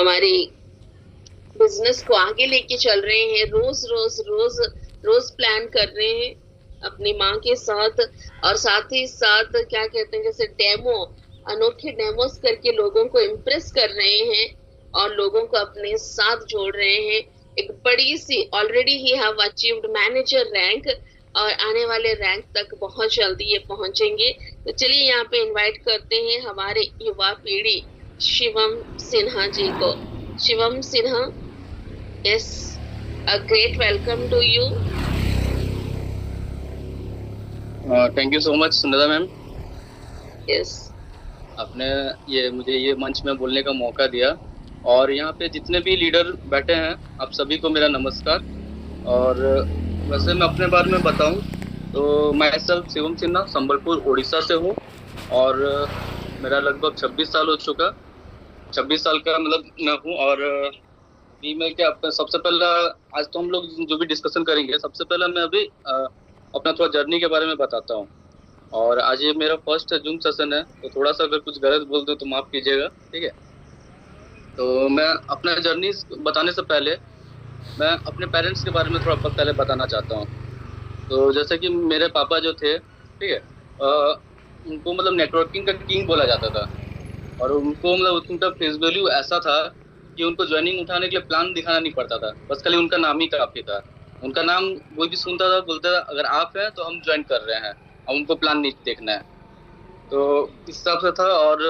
हमारी बिजनेस को आगे लेके चल रहे हैं, रोज रोज रोज रोज प्लान कर रहे हैं अपनी माँ के साथ। और साथ ही साथ क्या कहते हैं, जैसे डेमो, अनोखे डेमोस करके लोगों को इम्प्रेस कर रहे हैं और लोगों को अपने साथ जोड़ रहे हैं। एक बड़ी सी, ऑलरेडी ही हैव अचीव्ड मैनेजर रैंक, और आने वाले रैंक तक बहुत जल्दी ये पहुंचेंगे। तो चलिए यहाँ पे इनवाइट करते हैं हमारे युवा पीढ़ी शिवम सिन्हा जी को। Shivam Sinha, yes, a great welcome to you. Thank you so much Sunita ma'am. Yes. आपने मुझे ये मंच में बोलने का मौका दिया, और यहाँ पे जितने भी लीडर बैठे हैं आप सभी को मेरा नमस्कार। और वैसे मैं अपने बारे में बताऊं तो मैं सेल्फ शिवम सिन्हा संबलपुर उड़ीसा से हूँ, और मेरा लगभग 26 साल हो चुका। 26 साल का मतलब मैं हूँ। और अभी मैं क्या सबसे पहला, आज तो हम लोग जो भी डिस्कशन करेंगे, सबसे पहला मैं अभी अपना थोड़ा जर्नी के बारे में बताता हूँ। और आज ये मेरा फर्स्ट जूम सेशन है, तो थोड़ा सा अगर कुछ गलत बोल दूं तो माफ कीजिएगा, ठीक है। तो मैं अपना जर्नी बताने से पहले मैं अपने पेरेंट्स के बारे में थोड़ा पहले बताना चाहता हूँ। तो जैसे कि मेरे पापा जो थे, ठीक है, उनको मतलब नेटवर्किंग का किंग बोला जाता था। और उनको मतलब उनका फेस वैल्यू ऐसा था कि उनको ज्वाइनिंग उठाने के लिए प्लान दिखाना नहीं पड़ता था, बस खाली उनका नाम ही काफी था। उनका नाम कोई भी सुनता था बोलता था अगर आप हैं तो हम ज्वाइन कर रहे हैं, अब उनको प्लान नहीं देखना है। तो इस हिसाब से था। और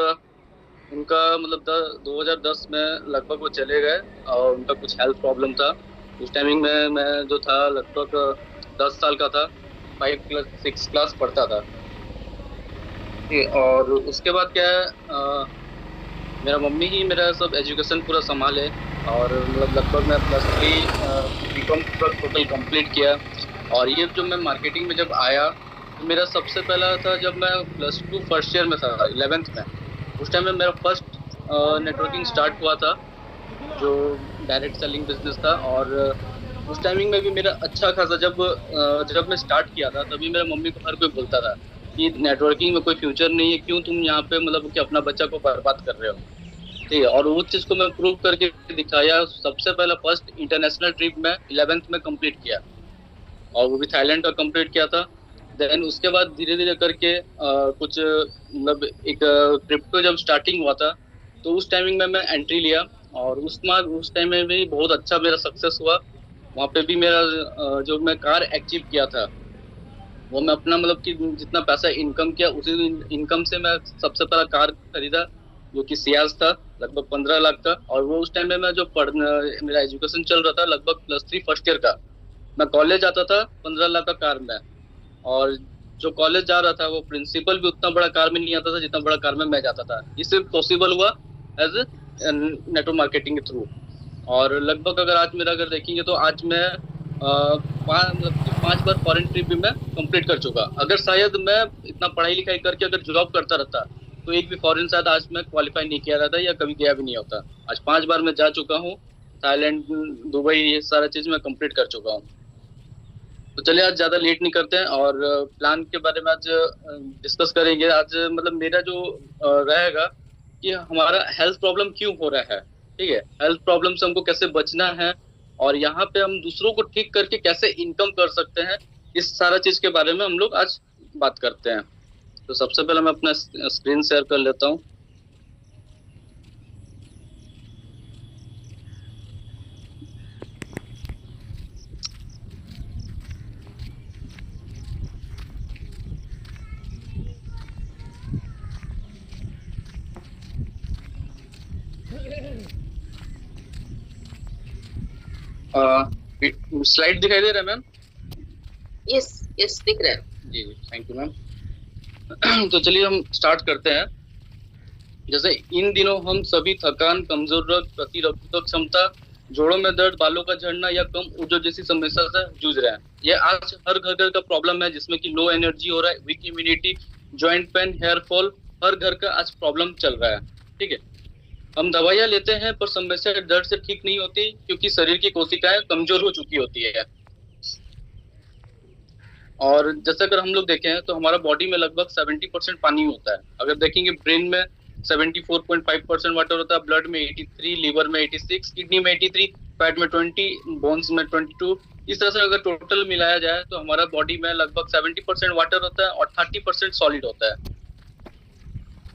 उनका मतलब 2010 में लगभग वो चले गए, और उनका कुछ हेल्थ प्रॉब्लम था। उस टाइमिंग में मैं जो था लगभग 10 साल का था, 6 क्लास पढ़ता था। और उसके बाद क्या है, मेरा मम्मी ही मेरा सब एजुकेशन पूरा संभाले। और मतलब लगभग मैं +3 बीकॉम पूरा टोटल कंप्लीट किया। और ये जो मैं मार्केटिंग में जब आया तो मेरा सबसे पहला था जब मैं +2 फर्स्ट ईयर में था, 11th में। उस टाइम में मेरा फर्स्ट नेटवर्किंग स्टार्ट हुआ था, जो डायरेक्ट सेलिंग बिजनेस था। और उस टाइमिंग में भी मेरा अच्छा खासा, जब मैं स्टार्ट किया था तभी मेरे मम्मी को हर कोई बोलता था कि नेटवर्किंग में कोई फ्यूचर नहीं है, क्यों तुम यहाँ पे मतलब कि अपना बच्चा को बर्बाद कर रहे हो, ठीक है। और उस चीज को मैं प्रूव करके दिखाया। सबसे पहला फर्स्ट इंटरनेशनल ट्रिप में 11th में कंप्लीट किया, और वो भी थाईलैंड का कंप्लीट किया था। देन उसके बाद धीरे धीरे करके कुछ मतलब एक क्रिप्टो जब स्टार्टिंग हुआ था तो उस टाइमिंग में मैं एंट्री लिया। और उस टाइम में भी बहुत अच्छा मेरा सक्सेस हुआ। वहाँ पे भी मेरा जो मैं कार अचीव किया था, वो मैं अपना मतलब कि जितना पैसा इनकम किया उसी इनकम से मैं सबसे पहला कार खरीदा, जो कि सियाज था, लगभग 15 लाख का। और वो उस टाइम में मैं जो मेरा एजुकेशन चल रहा था लगभग +3 फर्स्ट ईयर का, मैं कॉलेज आता था 15 लाख का कार में। और जो कॉलेज जा रहा था वो प्रिंसिपल भी उतना बड़ा कार में नहीं आता था जितना बड़ा कार में मैं जाता था। ये सिर्फ पॉसिबल हुआ एज नेटवर्क मार्केटिंग के थ्रू। और लगभग अगर आज मेरा अगर देखेंगे तो आज मैं मतलब कि 5 बार फॉरेन ट्रिप भी मैं कंप्लीट कर चुका। अगर शायद मैं इतना पढ़ाई लिखाई करके अगर जॉब करता रहता तो एक भी फॉरेन शायद आज मैं क्वालिफाई नहीं किया रहता, या कभी गया भी नहीं होता। आज 5 बार मैं जा चुका हूँ, थाईलैंड, दुबई, ये सारा चीज मैं कंप्लीट कर चुका हूँ। तो चलिए आज ज्यादा लेट नहीं करते हैं, और प्लान के बारे में आज डिस्कस करेंगे। आज मतलब मेरा जो रहेगा कि हमारा हेल्थ प्रॉब्लम क्यों हो रहा है, ठीक है, हेल्थ प्रॉब्लम से हमको कैसे बचना है, और यहाँ पे हम दूसरों को ठीक करके कैसे इनकम कर सकते हैं, इस सारा चीज के बारे में हम लोग आज बात करते हैं। तो सबसे पहले मैं अपना स्क्रीन शेयर कर लेता हूँ। स्लाइड दिखाई दे रहा है मैम? यस यस, दिख रहा है। जी जी, थैंक यू मैम। तो चलिए हम स्टार्ट करते हैं। जैसे इन दिनों हम सभी थकान, कमजोर रग, प्रतिरोधक क्षमता, जोड़ों में दर्द, बालों का झड़ना या कम ऊर्जा जैसी समस्या से जूझ रहे हैं। ये आज हर घर का प्रॉब्लम है, जिसमें कि लो एनर्जी हो रहा है, weak immunity, joint pain, hair fall, हर घर का आज प्रॉब्लम चल रहा है, ठीक है। हम दवाइयां लेते हैं पर समस्या दर्द से ठीक नहीं होती, क्योंकि शरीर की कोशिकाएं कमजोर हो चुकी होती है। और जैसे अगर हम लोग देखें तो हमारा बॉडी में लगभग 70% पानी होता है। अगर देखेंगे ब्रेन में 74.5% वाटर होता है, ब्लड में 83, लीवर में 86, किडनी में 83, फैट में 20, बोन्स में 22। इस तरह से अगर टोटल मिलाया जाए तो हमारा बॉडी में लगभग 70% वाटर होता है और 30% सॉलिड होता है।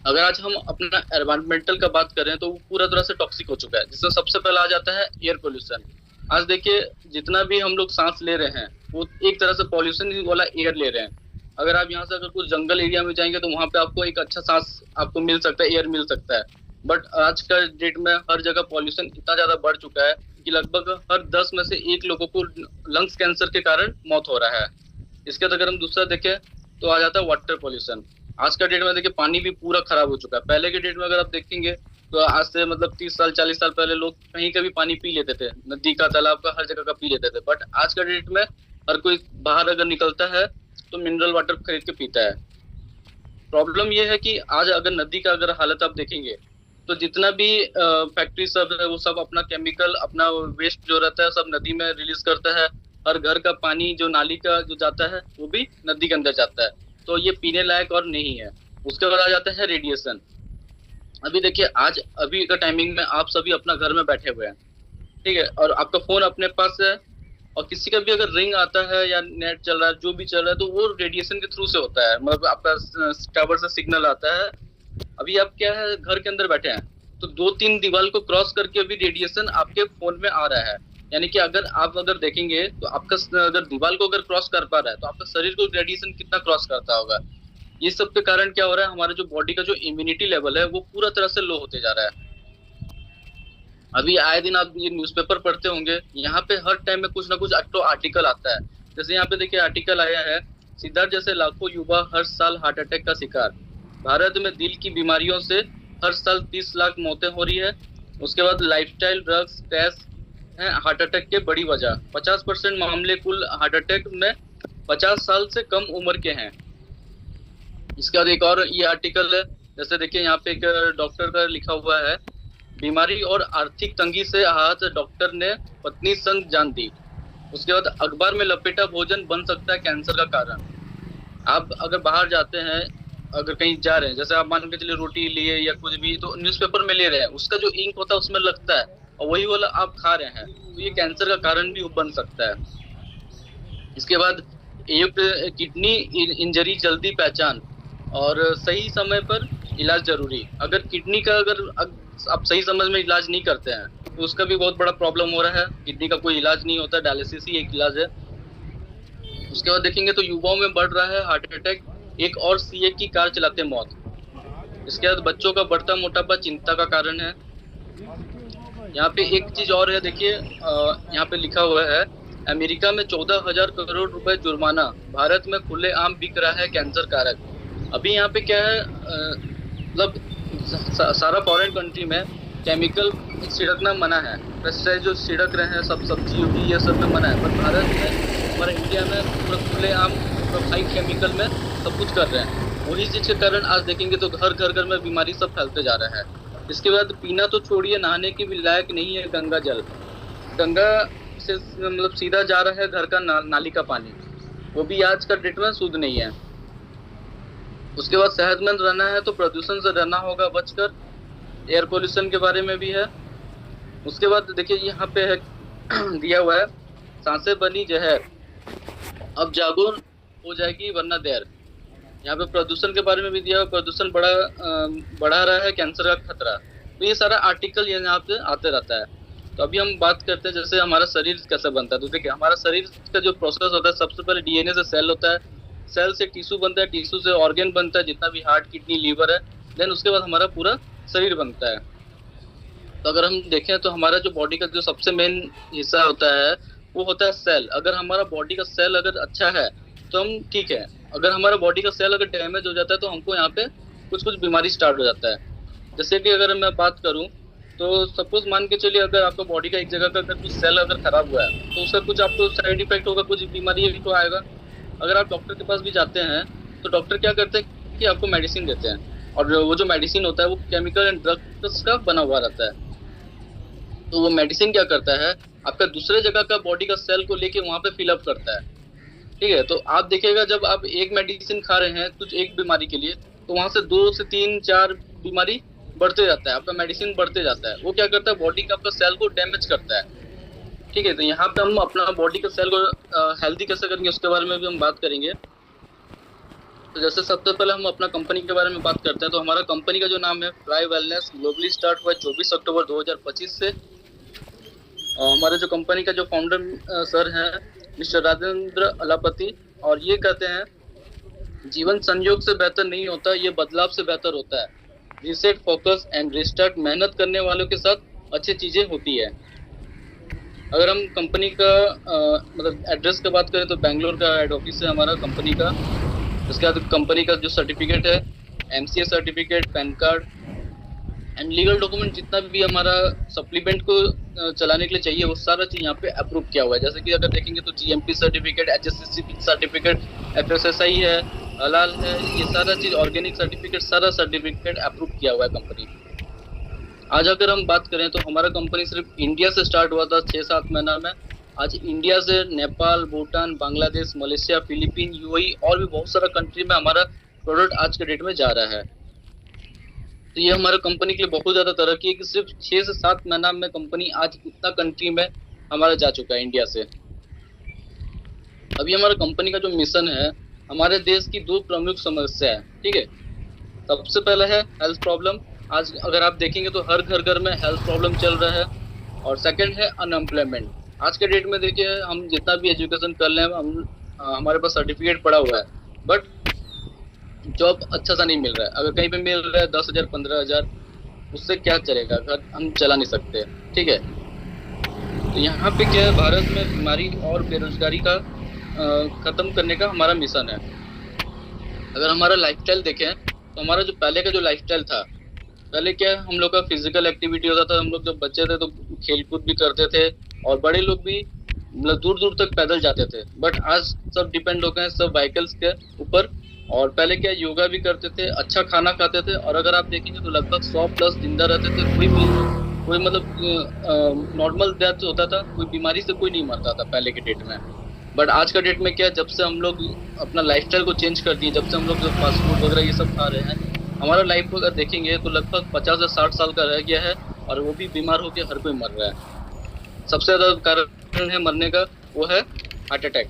अगर आज हम अपना एनवायरमेंटल का बात करें तो वो पूरा तरह से टॉक्सिक हो चुका है, जिसमें सबसे पहला आ जाता है एयर पोल्यूशन। आज देखिए जितना भी हम लोग सांस ले रहे हैं वो एक तरह से पॉल्यूशन वाला एयर ले रहे हैं। अगर आप यहाँ से अगर कुछ जंगल एरिया में जाएंगे तो वहां पे आपको एक अच्छा सांस आपको मिल सकता है, एयर मिल सकता है। बट आज का डेट में हर जगह पॉल्यूशन इतना ज्यादा बढ़ चुका है कि लगभग हर 10 में से एक लोगों को लंग्स कैंसर के कारण मौत हो रहा है। इसके बाद अगर हम दूसरा देखें तो आ जाता है वाटर पॉल्यूशन। आज का डेट में देखिए पानी भी पूरा खराब हो चुका है। पहले के डेट में अगर आप देखेंगे तो आज से मतलब 30 साल 40 साल पहले लोग कहीं का भी पानी पी लेते थे, नदी का, तालाब का, हर जगह का पी लेते थे। बट आज का डेट में हर कोई बाहर अगर निकलता है तो मिनरल वाटर खरीद के पीता है। प्रॉब्लम ये है कि आज अगर नदी का अगर हालत आप देखेंगे तो जितना भी फैक्ट्री सब है वो सब अपना केमिकल, अपना वेस्ट जो रहता है सब नदी में रिलीज करता है। हर घर का पानी जो नाली का जो जाता है वो भी नदी के अंदर जाता है, तो ये पीने लायक और नहीं है। उसके बाद आ जाता है रेडिएशन। अभी देखिए आज अभी का टाइमिंग में आप सभी अपना घर में बैठे हुए हैं, ठीक है, और आपका फोन अपने पास है और किसी का भी अगर रिंग आता है या नेट चल रहा है, जो भी चल रहा है, तो वो रेडिएशन के थ्रू से होता है। मतलब आपका टावर से सिग्नल आता है। अभी आप क्या है घर के अंदर बैठे हैं तो 2-3 दीवार को क्रॉस करके अभी रेडिएशन आपके फोन में आ रहा है। यानी कि अगर आप अगर देखेंगे तो आपका अगर दीवार को अगर क्रॉस कर पा रहा है तो आपका शरीर को रेडिएशन कितना क्रॉस करता होगा। ये सब के कारण क्या हो रहा है, हमारे जो बॉडी का जो इम्यूनिटी लेवल है वो पूरा तरह से लो होते जा रहा है। अभी आए दिन आप ये न्यूज़पेपर पढ़ते होंगे, यहाँ पे हर टाइम में कुछ ना कुछ तो आर्टिकल आता है। जैसे यहाँ पे देखिए आर्टिकल आया है, सिद्धार्थ जैसे लाखों युवा हर साल हार्ट अटैक का शिकार। भारत में दिल की बीमारियों से हर साल 30 लाख मौतें हो रही है। उसके बाद लाइफस्टाइल, ड्रग्स, स्ट्रेस है हार्ट अटैक के बड़ी वजह। 50% मामले कुल हार्ट अटैक में 50 साल से कम उम्र के हैं। इसके बाद एक और ये आर्टिकल है, जैसे देखिए यहाँ पे एक डॉक्टर का लिखा हुआ है, बीमारी और आर्थिक तंगी से आहत डॉक्टर ने पत्नी संग जान दी। उसके बाद अखबार में लपेटा भोजन बन सकता है कैंसर का कारण। आप अगर बाहर जाते हैं, अगर कहीं जा रहे हैं, जैसे आप मान के चलिए रोटी लिए या कुछ भी, तो न्यूज़पेपर में ले रहे हैं, उसका जो इंक होता है उसमें लगता है और वही वाला आप खा रहे हैं, तो ये कैंसर का कारण भी बन सकता है। इसके बाद किडनी इंजरी जल्दी पहचान और सही समय पर इलाज जरूरी। अगर किडनी का अगर आप सही समझ में इलाज नहीं करते हैं तो उसका भी बहुत बड़ा प्रॉब्लम हो रहा है। किडनी का कोई इलाज नहीं होता, डायलिसिस ही एक इलाज है। उसके बाद देखेंगे तो युवाओं में बढ़ रहा है हार्ट अटैक, एक और सीए की कार चलाते मौत। इसके बाद बच्चों का बढ़ता मोटापा चिंता का कारण है। यहाँ पे एक चीज और है, देखिए यहाँ पे लिखा हुआ है, अमेरिका में 14,000 करोड़ रुपए जुर्माना, भारत में खुलेआम बिक रहा है कैंसर कारक। अभी यहाँ पे क्या है, मतलब सारा फॉरेन कंट्री में केमिकल छिड़कना मना है, पेस्टिसाइड जो छिड़क रहे हैं सब सब्जी उब्जी ये सब में मना है। पर भारत में, हमारे इंडिया में पूरा खुलेआम हाई केमिकल में सब कुछ कर रहे हैं। वही चीज के कारण आज देखेंगे तो घर घर में बीमारी सब फैलते जा रहा है। इसके बाद पीना तो छोड़िए, नहाने की भी लायक नहीं है गंगा जल। गंगा से मतलब सीधा जा रहा है घर का नाली का पानी, वो भी आज का डेट में शुद्ध नहीं है। उसके बाद सेहतमंद रहना है तो प्रदूषण से रहना होगा बचकर, एयर पोल्यूशन के बारे में भी है। उसके बाद देखिए यहाँ पे है दिया हुआ है, सांसें बनी जहर, अब जागो हो जाएगी वरना देर। यहाँ पे प्रदूषण के बारे में भी दिया हुआ, प्रदूषण बढ़ा रहा है कैंसर का खतरा। तो ये सारा आर्टिकल यहाँ पे आते रहता है। तो अभी हम बात करते हैं जैसे हमारा शरीर कैसे बनता है। तो देखिए हमारा शरीर का जो प्रोसेस होता है, सबसे पहले डीएनए से सेल होता है, सेल से टिश्यू बनता है, टिश्यू से ऑर्गन बनता है, जितना भी हार्ट, किडनी, लीवर है, देन उसके बाद हमारा पूरा शरीर बनता है। तो अगर हम देखें तो हमारा जो बॉडी का जो सबसे मेन हिस्सा होता है वो होता है सेल। अगर हमारा बॉडी का सेल अगर अच्छा है तो हम ठीक है, अगर हमारा बॉडी का सेल अगर डैमेज हो जाता है तो हमको यहाँ पे कुछ बीमारी स्टार्ट हो जाता है। जैसे कि अगर मैं बात करूँ तो सपोज मान के चलिए अगर आपका बॉडी का एक जगह का अगर कुछ सेल अगर खराब हुआ है तो उसका कुछ आपको साइड इफेक्ट होगा, कुछ बीमारी तो आएगा। अगर आप डॉक्टर के पास भी जाते हैं तो डॉक्टर क्या करते हैं कि आपको मेडिसिन देते हैं, और वो जो मेडिसिन होता है वो केमिकल एंड ड्रग्स का बना हुआ रहता है। तो वो मेडिसिन क्या करता है, आपका दूसरे जगह का बॉडी का सेल को लेके वहां पे फिलअप करता है, ठीक है। तो आप देखिएगा जब आप एक मेडिसिन खा रहे हैं कुछ एक बीमारी के लिए, तो वहां से 2 से 3 4 बीमारी बढ़ते जाता है, आपका मेडिसिन बढ़ते जाता है। वो क्या करता है, बॉडी का आपका सेल को डैमेज करता है। ठीक है, तो यहाँ पे हम अपना बॉडी का सेल को हेल्दी कैसे करेंगे उसके बारे में भी हम बात करेंगे। तो जैसे सबसे पहले हम अपना कंपनी के बारे में बात करते हैं, तो हमारा कंपनी का जो नाम है फ्लाई वेलनेस, ग्लोबली स्टार्ट हुआ 24 अक्टूबर 2025 से। हमारे जो कंपनी का जो फाउंडर सर हैं मिस्टर राजेंद्र अलापति, और ये कहते हैं जीवन संयोग से बेहतर नहीं होता, ये बदलाव से बेहतर होता है। रीसेट, फोकस एंड रिस्टार्ट, मेहनत करने वालों के साथ अच्छी चीजें होती है। अगर हम कंपनी का मतलब एड्रेस की बात करें तो बेंगलोर का हेड ऑफिस है हमारा कंपनी का। उसके बाद कंपनी का जो सर्टिफिकेट है, MCA certificate, pan card and legal document, जितना भी हमारा सप्लीमेंट को चलाने के लिए चाहिए वो सारा चीज यहाँ पे अप्रूव किया हुआ है। जैसे कि अगर देखेंगे तो GMP certificate, HSCC certificate, FSSI है, हलाल है, ये सारा चीज, ऑर्गेनिक सर्टिफिकेट, सारा सर्टिफिकेट अप्रूव किया हुआ है कंपनी। आज अगर हम बात करें तो हमारा कंपनी सिर्फ इंडिया से स्टार्ट हुआ था 6-7 महीना में। आज इंडिया से Nepal, Bhutan, Bangladesh, Malaysia, Philippine, UAE और भी बहुत सारा कंट्री में हमारा प्रोडक्ट आज के डेट में जा रहा है। तो ये हमारे कंपनी के लिए बहुत ज्यादा तरक्की है कि सिर्फ 6 से 7 महीना में कंपनी आज इतना कंट्री में हमारा जा चुका है इंडिया से। अभी हमारा कंपनी का जो मिशन है, हमारे देश की 2 प्रमुख समस्या है। ठीक है, सबसे पहला है हेल्थ प्रॉब्लम। आज अगर आप देखेंगे तो हर घर में हेल्थ प्रॉब्लम चल रहा है। और सेकंड है अनएम्प्लॉयमेंट। आज के डेट में देखिए, हम जितना भी एजुकेशन कर ले, हम हमारे पास सर्टिफिकेट पड़ा हुआ है, बट जॉब अच्छा सा नहीं मिल रहा है। अगर कहीं पे मिल रहा है 10,000 15,000, उससे क्या चलेगा, घर हम चला नहीं सकते। ठीक है, तो यहाँ पे क्या है, भारत में बीमारी और बेरोजगारी का खत्म करने का हमारा मिशन है। अगर हमारा लाइफस्टाइल देखें तो हमारा जो पहले का जो लाइफस्टाइल था, पहले क्या हम लोग का फिजिकल एक्टिविटी होता था। हम लोग जब बच्चे थे तो खेल कूद भी करते थे, और बड़े लोग भी मतलब दूर दूर तक पैदल जाते थे। बट आज सब डिपेंड हो गए हैं सब व्हीकल्स के ऊपर। और पहले क्या योगा भी करते थे, अच्छा खाना खाते थे, और अगर आप देखेंगे तो लगभग 100+ जिंदा रहते थे। कोई मतलब नॉर्मल डेथ होता था, कोई बीमारी से कोई नहीं मरता था पहले के डेट में। बट आज का डेट में क्या, जब से हम लोग अपना लाइफस्टाइल को चेंज कर दिए, जब से हम लोग जो फास्ट फूड वगैरह ये सब खा रहे हैं, हमारा लाइफ को अगर देखेंगे तो लगभग 50 से 60 साल का रह गया है, और वो भी बीमार होकर हर कोई मर रहा है। सबसे ज्यादा कारण है मरने का, वो है हार्ट अटैक।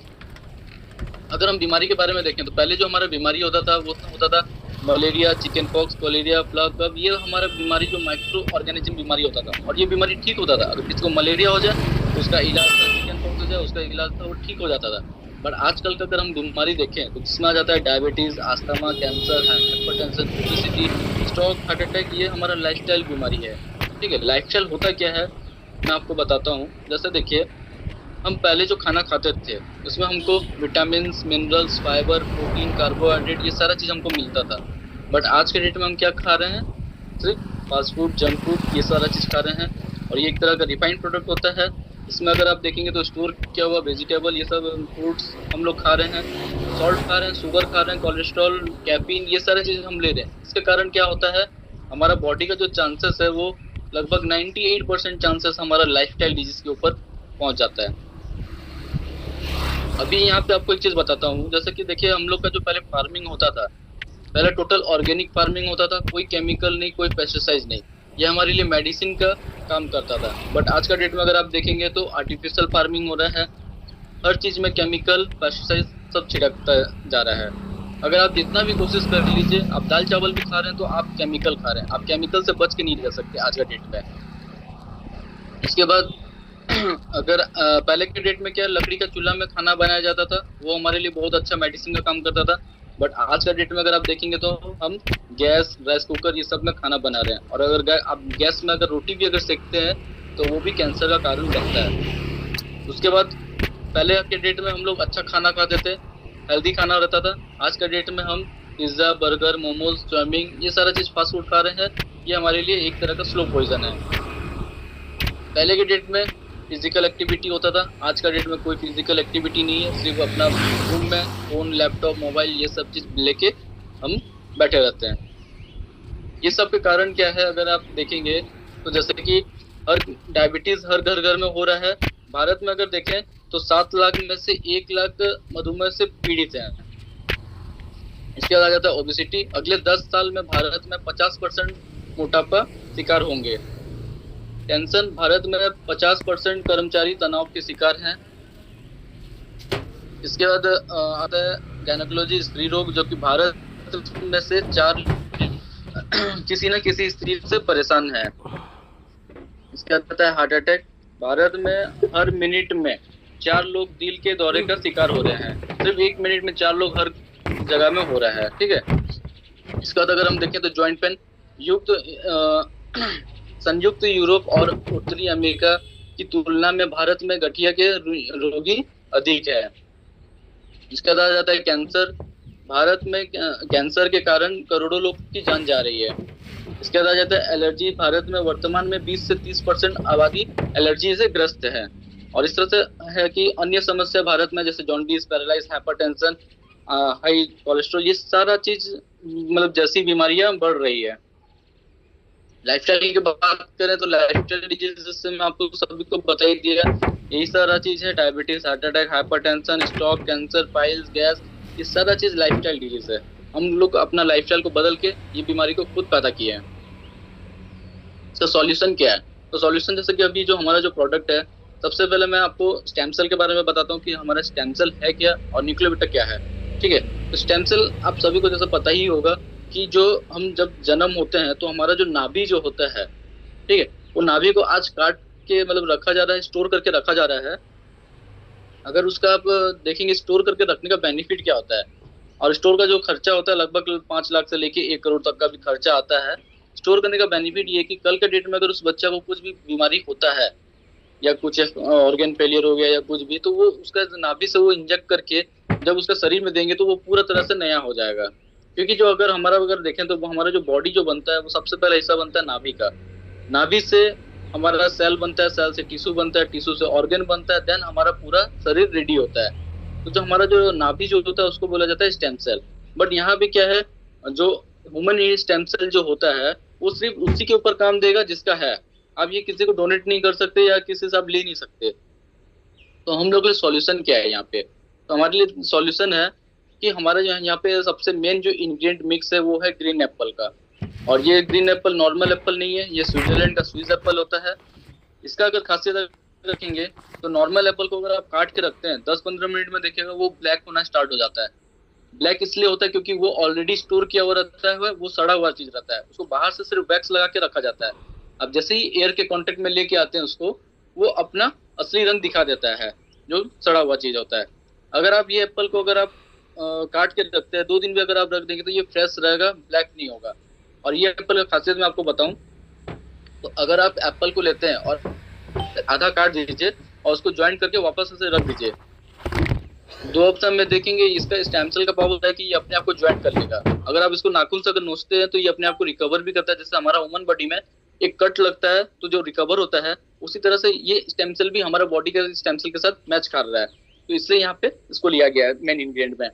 अगर हम बीमारी के बारे में देखें तो पहले जो हमारा बीमारी होता था वो होता था मलेरिया, चिकन पॉक्स, कोलेरिया, प्लग कफ, ये हमारा बीमारी जो माइक्रो ऑर्गेनिज्म बीमारी होता था, और ये बीमारी ठीक होता था। अगर किसी को मलेरिया हो जाए तो उसका इलाज था, चिकन पॉक्स हो जाए उसका इलाज था, वो ठीक हो जाता था। बट आजकल का अगर हम बीमारी देखें तो जिसमें आ जाता है diabetes, asthma, cancer, hypertension, obesity, stroke, heart attack, ये हमारा लाइफस्टाइल बीमारी है। ठीक है, लाइफस्टाइल होता क्या है मैं आपको बताता हूँ। जैसे देखिए, हम पहले जो खाना खाते थे उसमें हमको vitamin, minerals, fibre, protein, carbohydrate, ये सारा चीज़ हमको मिलता था। बट आज के डेट में हम क्या खा रहे हैं, सिर्फ फास्ट फूड, जंक फूड, ये सारा चीज़ खा रहे हैं। और ये एक तरह का रिफाइंड प्रोडक्ट होता है। इसमें अगर आप देखेंगे तो स्टोर किया हुआ वेजिटेबल, ये सब फ्रूट्स हम लोग खा रहे हैं, सॉल्ट खा रहे हैं, शुगर खा रहे हैं, कोलेस्ट्रॉल, कैफीन, ये सारी चीज़ हम ले रहे हैं। इसके कारण क्या होता है, हमारा बॉडी का जो चांसेस है वो लगभग 98% चांसेस हमारा लाइफस्टाइल डिजीज के ऊपर पहुंच जाता है। अभी यहाँ पे आपको एक चीज बताता हूँ। जैसे कि देखिए, हम लोग का जो पहले फार्मिंग होता था, पहले टोटल ऑर्गेनिक फार्मिंग होता था, कोई केमिकल नहीं, कोई पेस्टिसाइड नहीं। ये हमारे लिए मेडिसिन का काम करता था। बट आज का डेट में अगर आप देखेंगे तो आर्टिफिशियल फार्मिंग हो रहा है, हर चीज में केमिकल, पेस्टिसाइड सब छिड़कता जा रहा है। अगर आप जितना भी कोशिश कर लीजिए, आप दाल चावल भी खा रहे हैं तो आप केमिकल खा रहे हैं। आप केमिकल से बच के नहीं रह सकते आज का डेट में। इसके बाद अगर पहले के डेट में क्या लकड़ी का चूल्हा में खाना बनाया जाता था, वो हमारे लिए बहुत अच्छा मेडिसिन का काम करता था। बट आज का डेट में अगर आप देखेंगे तो हम गैस, राइस कुकर, ये सब में खाना बना रहे हैं। और अगर आप गैस में अगर रोटी भी अगर सेकते हैं तो वो भी कैंसर का कारण बनता है। उसके बाद पहले के डेट में हम लोग अच्छा खाना खाते थे, हेल्दी खाना रहता था। आज का डेट में हम पिज्ज़ा, बर्गर, मोमोज, चाउमीन, ये सारा चीज़ फास्ट फूड खा रहे हैं। ये हमारे लिए एक तरह का स्लो पॉइजन है। पहले के डेट में फिजिकल एक्टिविटी होता था, आज का डेट में कोई फिजिकल एक्टिविटी नहीं है। सिर्फ अपना रूम में फ़ोन, लैपटॉप, मोबाइल, ये सब चीज़ लेके हम बैठे रहते हैं। ये सब के कारण क्या है, अगर आप देखेंगे तो जैसे कि हर डायबिटीज़ हर घर में हो रहा है। भारत में अगर देखें तो 7 लाख में से 1 लाख मधुमेह से पीड़ित हैं। इसके बाद आ जाता है ओबेसिटी। अगले 10 साल में भारत में 50% मोटापा शिकार होंगे। टेंशन, भारत में 50% कर्मचारी तनाव के शिकार हैं। इसके बाद आता है गायनेकोलॉजी, स्त्री रोग, जो कि भारत में से 4 किसी न किसी स्त्री से परेशान है। इसके बाद आता है हार्ट अटैक, भारत में हर मिनट में 4 लोग दिल के दौरे का शिकार हो रहे हैं। सिर्फ 1 मिनट में 4 लोग हर जगह में हो रहा है, ठीक है। इसके बाद अगर हम देखें तो जॉइंट पेन, संयुक्त यूरोप और उत्तरी अमेरिका की तुलना में भारत में गठिया के रोगी अधिक है। इसके बाद आ जाता है कैंसर, भारत में कैंसर के कारण करोड़ों लोग की जान जा रही है। इसके बाद आ जाता है एलर्जी, भारत में वर्तमान में 20 से 30% आबादी एलर्जी से ग्रस्त है। और इस तरह से है कि अन्य समस्या भारत में जैसे jaundice, paralyse, hypertension, high cholesterol, ये सारा चीज मतलब जैसी बीमारियां बढ़ रही है। लाइफस्टाइल की बात करें तो लाइफस्टाइल डिजीज से मैं आपको सभी को बता ही दिया, यही सारा चीज है। Diabetes, heart attack, hypertension, stroke, cancer, piles, gas, ये सारा चीज लाइफस्टाइल डिजीज है। हम लोग अपना लाइफस्टाइल को बदल के ये बीमारी को खुद पैदा किए हैं। इसका सॉल्यूशन क्या है? तो सॉल्यूशन जैसे कि अभी जो हमारा जो प्रोडक्ट है, सबसे पहले मैं आपको स्टेम सेल के बारे में बताता हूँ कि हमारा स्टेम सेल है क्या और न्यूक्लियोबिटा क्या है, ठीक है। तो स्टेम सेल आप सभी को जैसे पता ही होगा कि जो हम जब जन्म होते हैं तो हमारा जो नाभि जो होता है, ठीक है, वो नाभि को आज काट के मतलब रखा जा रहा है, स्टोर करके रखा जा रहा है। अगर उसका आप देखेंगे स्टोर करके रखने का बेनिफिट क्या होता है, और स्टोर का जो खर्चा होता है लगभग 5 लाख से लेके 1 करोड़ तक का भी खर्चा आता है। स्टोर करने का बेनिफिट ये कि कल के डेट में अगर उस बच्चा को कुछ भी बीमारी होता है या कुछ ऑर्गन फेलियर हो गया या कुछ भी, तो वो उसका नाभि से वो इंजेक्ट करके जब उसका शरीर में देंगे तो वो पूरा तरह से नया हो जाएगा। क्योंकि जो अगर देखें तो हमारा जो बॉडी जो बनता है वो सबसे पहला हिस्सा बनता है नाभि का। नाभि से हमारा सेल बनता है, सेल से टिश्यू बनता है, टिश्यू से ऑर्गन बनता है, देन हमारा पूरा शरीर रेडी होता है। तो जो हमारा जो नाभि जो होता है उसको बोला जाता है स्टेम सेल। बट यहाँ पे क्या है, जो ह्यूमन स्टेम सेल जो होता है वो सिर्फ उसी के ऊपर काम देगा जिसका है। आप ये किसी को डोनेट नहीं कर सकते या किसी से आप ले नहीं सकते। तो हम लोग के सॉल्यूशन क्या है यहाँ पे? तो हमारे लिए सॉल्यूशन है कि हमारा जो यहाँ पे सबसे मेन जो इंग्रेडिएंट मिक्स है वो है ग्रीन एप्पल का। और ये ग्रीन एप्पल नॉर्मल एप्पल नहीं है, ये स्विट्जरलैंड का स्विस एप्पल होता है। इसका अगर खासियत रखेंगे तो नॉर्मल एप्पल को अगर आप काट के रखते हैं 10-15 मिनट में देखिएगा वो ब्लैक होना स्टार्ट हो जाता है। ब्लैक इसलिए होता है क्योंकि वो ऑलरेडी स्टोर किया हुआ रहता है, वो सड़ा हुआ चीज रहता है, उसको बाहर से सिर्फ वैक्स लगा के रखा जाता है। अब जैसे ही एयर के कांटेक्ट में लेके आते हैं उसको, वो अपना असली रंग दिखा देता है जो सड़ा हुआ चीज होता है। अगर आप ये एप्पल को अगर आप काट के रखते हैं 2 दिन भी अगर आप रख देंगे तो ये फ्रेश रहेगा, ब्लैक नहीं होगा। और ये एप्पल का खासियत मैं आपको बताऊं तो अगर आप एप्पल को लेते हैं और आधा काट दीजिए और उसको ज्वाइंट करके वापस से रख दीजिए, 2 ऑप्शन में देखेंगे इसका स्टेम सेल का पावर है कि ये अपने आप को ज्वाइंट कर लेगा। अगर आप इसको नाखून से अगर नोचते हैं तो ये अपने आप को रिकवर भी करता है। जैसे हमारा ह्यूमन बॉडी में एक कट लगता है तो जो रिकवर होता है, उसी तरह से ये स्टेम सेल भी हमारा बॉडी के स्टेम सेल के साथ मैच कर रहा है। तो इसलिए यहाँ पे इसको लिया गया है मेन इंग्रेडिएंट में।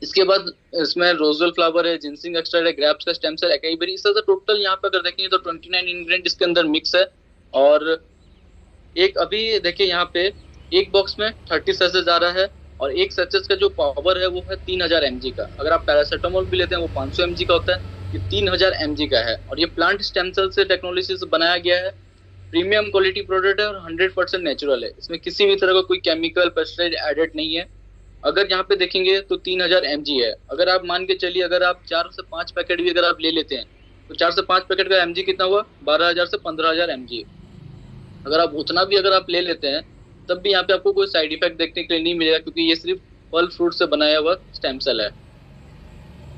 इसके बाद इसमें रोजवेल फ्लावर है, जिंसिंग एक्सट्रैक्ट है, ग्रेप्स का स्टेम सेल, एकाई बेरी, इस तरह से टोटल यहाँ पे अगर देखेंगे तो 29 इंग्रेडिएंट इसके अंदर मिक्स है। और एक अभी देखिए यहाँ पे एक बॉक्स में 30 सैचेस आ रहा है और एक सैचेस का जो पावर है वो है 3000 mg का। अगर आप पैरासीटामोल भी लेते हैं वो 500 mg का होता है, ये 3000 mg का है। और ये प्लांट स्टेम सेल से टेक्नोलॉजी से बनाया गया है, प्रीमियम क्वालिटी प्रोडक्ट है और 100% नेचुरल है। इसमें किसी भी तरह का कोई केमिकल पेस्टिसाइड एडेड नहीं है। अगर यहाँ पे देखेंगे तो 3000 mg है। अगर आप मान के चलिए अगर आप 4 से 5 पैकेट भी अगर आप ले लेते हैं तो 4 से 5 पैकेट का mg कितना हुआ? 12000 से 15000 mg। अगर आप उतना भी अगर आप ले लेते हैं तब भी यहाँ पे आपको कोई साइड इफेक्ट देखने के लिए नहीं मिलेगा, क्योंकि ये सिर्फ फल फ्रूट से बनाया हुआ स्टेम सेल है।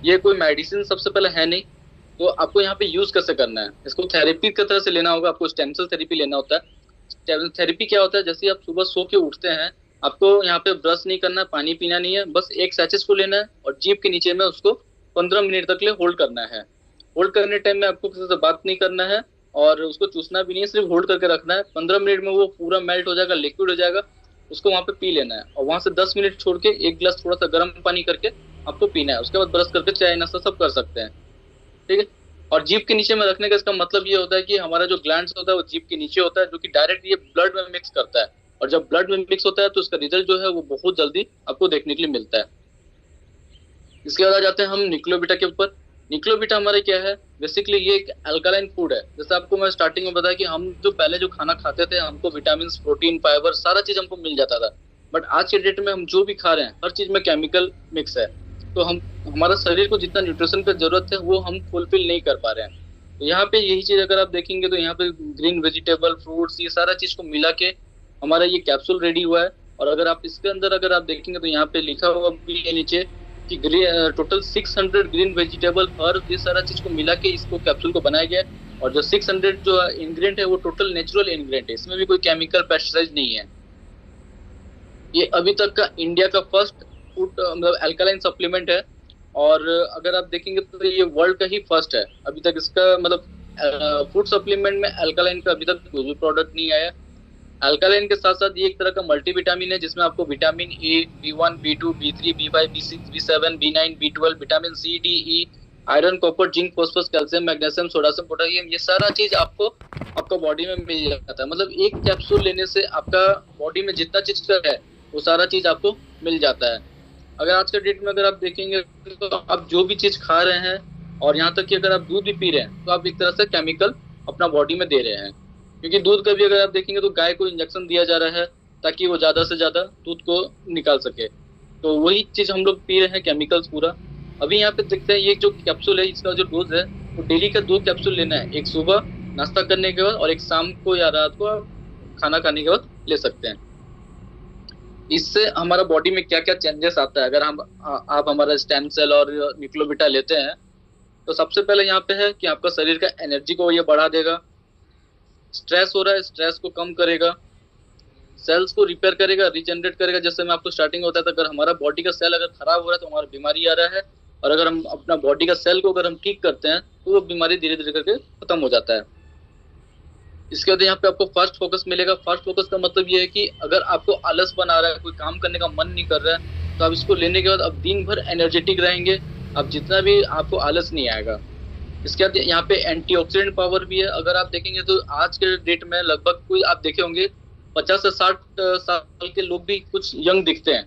ये कोई मेडिसिन सबसे पहले है नहीं। तो आपको यहाँ पे यूज कैसे करना है, इसको थेरेपी की तरह से लेना होगा। आपको स्टेम सेल थेरेपी लेना होता है। थेरेपी क्या होता है? जैसे आप सुबह सो के उठते हैं, आपको यहाँ पे ब्रश नहीं करना है, पानी पीना नहीं है, बस एक सैचेस को लेना है और जीभ के नीचे में उसको 15 मिनट तक ले होल्ड करना है। होल्ड करने टाइम में आपको किसी से बात नहीं करना है और उसको चूसना भी नहीं है, सिर्फ होल्ड करके रखना है। 15 मिनट में वो पूरा मेल्ट हो जाएगा, लिक्विड हो जाएगा, उसको वहाँ पे पी लेना है। और वहाँ से 10 मिनट छोड़ के 1 गिलास थोड़ा सा गर्म पानी करके आपको पीना है। उसके बाद ब्रश करके चाय नाश्ता सब कर सकते हैं, ठीक है। और जीभ के नीचे में रखने का इसका मतलब ये होता है कि हमारा जो ग्लैंड्स होता है वो जीभ के नीचे होता है, जो कि डायरेक्ट ये ब्लड में मिक्स करता है। और जब ब्लड में मिक्स होता है तो उसका रिजल्ट जो है वो बहुत जल्दी आपको देखने के लिए मिलता है। इसके बाद आ जाते हैं हम न्यूक्लियोबिटा के ऊपर। निक्लोबिटा हमारे क्या है, बेसिकली ये एक अल्कालाइन फूड है। जैसे आपको मैं स्टार्टिंग में बताया कि हम जो पहले जो खाना खाते थे हमको विटामिन, प्रोटीन, फाइबर सारा चीज हमको मिल जाता था, बट आज के डेट में हम जो भी खा रहे हैं हर चीज में केमिकल मिक्स है। तो हम हमारा शरीर को जितना न्यूट्रिशन की जरूरत है वो हम फुलफिल नहीं कर पा रहे हैं। तो यहाँ पे यही चीज अगर आप देखेंगे तो यहाँ पे ग्रीन वेजिटेबल, फ्रूट्स, ये सारा चीज को मिला के हमारा ये कैप्सूल रेडी हुआ है। और अगर आप इसके अंदर अगर आप देखेंगे तो यहाँ पे लिखा हुआ भी है नीचे कि टोटल 600 ग्रीन वेजिटेबल और ये सारा चीज को मिला के इसको कैप्सूल को बनाया गया है। और जो 600 जो इंग्रेडिएंट है वो टोटल नेचुरल इंग्रेडिएंट है, इसमें भी कोई केमिकल पेस्टिसाइड नहीं है। ये अभी तक का इंडिया का फर्स्ट फूड मतलब अल्कालाइन सप्लीमेंट है। और अगर आप देखेंगे तो ये वर्ल्ड का ही फर्स्ट है अभी तक। इसका मतलब फूड सप्लीमेंट में अल्कालाइन का अभी तक कोई भी प्रोडक्ट नहीं आया। अल्कालाइन के साथ साथ ये एक तरह का मल्टीविटामिन है जिसमें आपको vitamin A, B1, B2, B3, B5, B6, B7, B9, B12, vitamin C, D, E, iron, copper, zinc, phosphorus, calcium, magnesium, sodium, potassium, ये सारा चीज आपको आपका बॉडी में मिल जाता है। मतलब एक कैप्सूल लेने से आपका बॉडी में जितना चीज का है वो सारा चीज आपको मिल जाता है। अगर आज के डेट में अगर आप देखेंगे तो आप जो भी चीज खा रहे हैं और यहाँ तक कि अगर आप दूध भी पी रहे हैं तो आप एक तरह से केमिकल अपना बॉडी में दे रहे हैं। क्योंकि दूध का भी अगर आप देखेंगे तो गाय को इंजेक्शन दिया जा रहा है ताकि वो ज्यादा से ज्यादा दूध को निकाल सके। तो वही चीज हम लोग पी रहे हैं, केमिकल्स पूरा। अभी यहाँ पे देखते हैं ये जो कैप्सूल है इसका जो डोज है वो डेली का 2 कैप्सूल लेना है, एक सुबह नाश्ता करने के बाद और एक शाम को या रात को खाना खाने के बाद ले सकते हैं। इससे हमारा बॉडी में क्या क्या चेंजेस आता है अगर आप हमारा स्टेम सेल और निक्लोबिटा लेते हैं तो सबसे पहले यहाँ पे है कि आपका शरीर का एनर्जी को ये बढ़ा देगा। स्ट्रेस हो रहा है, स्ट्रेस को कम करेगा, सेल्स को रिपेयर करेगा, रिजनरेट करेगा। जैसे मैं आपको स्टार्टिंग में बताया था अगर हमारा बॉडी का सेल अगर खराब हो रहा है तो हमारा बीमारी आ रहा है, और अगर हम अपना बॉडी का सेल को अगर हम ठीक करते हैं तो वो बीमारी धीरे धीरे करके खत्म हो जाता है। इसके बाद यहाँ पे आपको फास्ट फोकस मिलेगा। फास्ट फोकस का मतलब ये है कि अगर आपको आलस बना रहा है, कोई काम करने का मन नहीं कर रहा है, तो आप इसको लेने के बाद आप दिन भर एनर्जेटिक रहेंगे, आप जितना भी आपको आलस नहीं आएगा। इसके बाद यहाँ पे एंटीऑक्सीडेंट पावर भी है। अगर आप देखेंगे तो आज के डेट में लगभग कोई आप देखे होंगे 50 से 60 साल के लोग भी कुछ यंग दिखते हैं।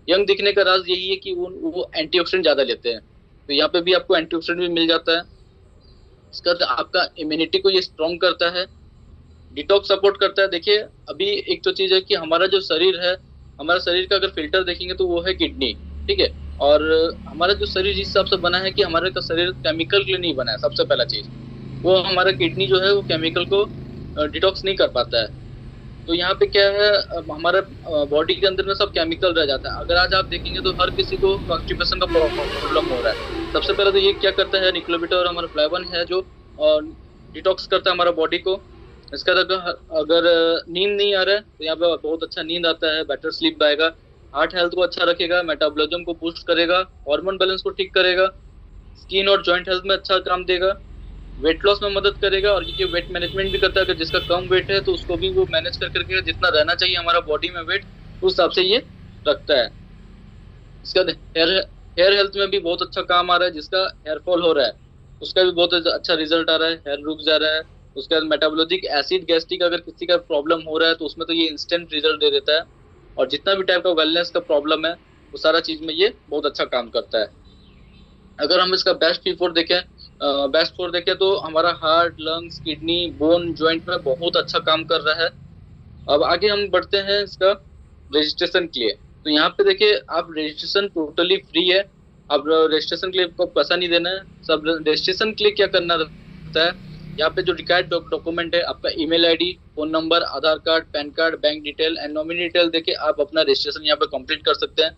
यंग दिखने का राज यही है कि वो एंटीऑक्सीडेंट ज्यादा लेते हैं। तो यहाँ पे भी आपको एंटीऑक्सीडेंट भी मिल जाता है। इसका बाद आपका इम्यूनिटी को ये स्ट्रॉन्ग करता है, डिटॉक्स सपोर्ट करता है। देखिए अभी एक तो चीज है कि हमारा जो शरीर है, हमारा शरीर का अगर फिल्टर देखेंगे तो वो है किडनी, ठीक है। और हमारा जो शरीर जिस हिसाब से बना है कि हमारे का शरीर केमिकल के लिए नहीं बना है। सबसे पहला चीज वो हमारा किडनी जो है वो केमिकल को डिटॉक्स नहीं कर पाता है। तो यहाँ पे क्या है हमारा बॉडी के अंदर में सब केमिकल रह जाता है। अगर आज आप देखेंगे तो हर किसी को कॉन्स्टिपेशन का प्रॉब्लम हो रहा है। सबसे पहले तो ये क्या करता है निक्लोबिटा और हमारा फ्लेवन है जो डिटॉक्स करता है हमारा बॉडी को। इसका अगर नींद नहीं आ रहा है तो यहाँ पे बहुत अच्छा नींद आता है, बेटर स्लीप आएगा, हार्ट हेल्थ को अच्छा रखेगा, मेटाबॉलिज्म को बूस्ट करेगा, हार्मोन बैलेंस को ठीक करेगा, स्किन और जॉइंट हेल्थ में अच्छा काम देगा, वेट लॉस में मदद करेगा। और ये वेट मैनेजमेंट भी करता है। अगर जिसका कम वेट है तो उसको भी वो मैनेज कर करके जितना रहना चाहिए हमारा बॉडी में वेट उस हिसाब से ये रखता है। इसका हेयर हेल्थ में भी बहुत अच्छा काम आ रहा है। जिसका हेयर फॉल हो रहा है उसका भी बहुत अच्छा रिजल्ट आ रहा है, हेयर रुक जा रहा है। उसके बाद मेटाबॉलिक एसिड गैस्ट्रिक अगर किसी का प्रॉब्लम हो रहा है तो उसमें तो ये इंस्टेंट रिजल्ट दे देता है। और जितना भी टाइप का वेलनेस का प्रॉब्लम है वो सारा चीज में ये बहुत अच्छा काम करता है। अगर हम इसका बेस्ट फोर देखें तो हमारा heart, lungs, kidney, bone, joint में बहुत अच्छा काम कर रहा है। अब आगे हम बढ़ते हैं इसका रजिस्ट्रेशन के लिए। तो यहाँ पे देखिए आप रजिस्ट्रेशन टोटली फ्री है। अब रजिस्ट्रेशन के लिए आपको पैसा नहीं देना है। सब रजिस्ट्रेशन के लिए क्या करना रहता है, यहाँ पे जो रिक्वायर्ड डॉक्यूमेंट है आपका email ID, phone number, Aadhaar card, pan card, bank detail and nominee detail देके आप अपना रजिस्ट्रेशन यहाँ पे कंप्लीट कर सकते हैं।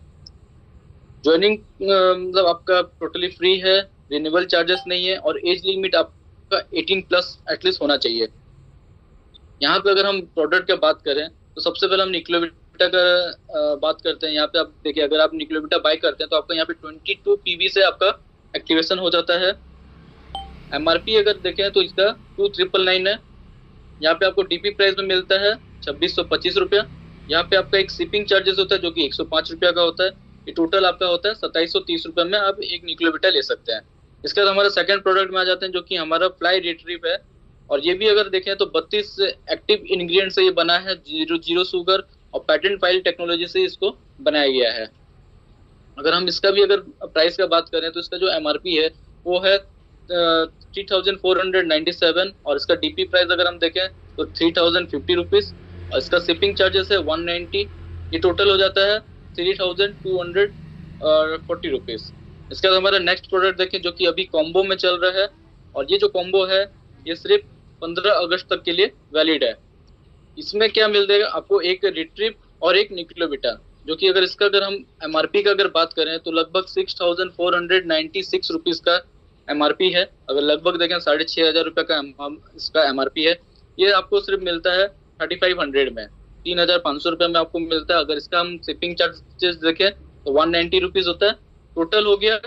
ज्वाइनिंग मतलब आपका टोटली फ्री है, रिन्यूअल चार्जेस नहीं है, और एज लिमिट आपका 18+ एटलीस्ट होना चाहिए। यहाँ पे अगर हम प्रोडक्ट की बात करें तो सबसे पहले हम निक्लोबिटा का बात करते हैं। यहाँ पे आप देखिए अगर आप निक्लोबिटा बाय करते हैं तो आपका यहाँ पे 22 PB से आपका एक्टिवेशन हो जाता है। MRP अगर देखें तो इसका 2999 है। यहाँ पे आपको DP प्राइस में मिलता है 2625 रुपया। यहाँ पे आपका एक शिपिंग चार्जेस होता है जो कि 105 रुपया का होता है। ये टोटल आपका होता है 2730 रुपये में आप एक निक्लोबिटा ले सकते हैं। इसके बाद हमारा सेकंड प्रोडक्ट में आ जाते हैं जो कि हमारा फ्लाई रिट्रीव है। और ये भी अगर देखें तो 32 एक्टिव इंग्रेडिएंट से ये बना है, जीरो शुगर और पैटेंट फाइल टेक्नोलॉजी से इसको बनाया गया है। अगर हम इसका भी अगर प्राइस का बात करें तो इसका जो MRP है वो है 3497, और इसका डीपी प्राइस अगर हम देखें तो 3050 रुपीज, और इसका शिपिंग चार्जेस है 190। ये टोटल हो जाता है 3240 रुपीज। इसके बाद हमारा नेक्स्ट प्रोडक्ट देखें जो कि अभी कॉम्बो में चल रहा है, और ये जो कॉम्बो है ये सिर्फ 15 अगस्त तक के लिए वैलिड है। इसमें क्या मिल जाएगा आपको, एक रिट्रीव और एक निक्लोबिटा, जो कि अगर हम एमआरपी का अगर बात करें तो लगभग 6496 रुपीज का एमआरपी है। अगर लगभग देखें 6500 रुपये का इसका एमआरपी है। ये आपको सिर्फ मिलता है 3500 में, 3500 रुपये में आपको मिलता है। अगर इसका हम शिपिंग चार्जेस देखें तो 190 रुपीज होता है। टोटल हो गया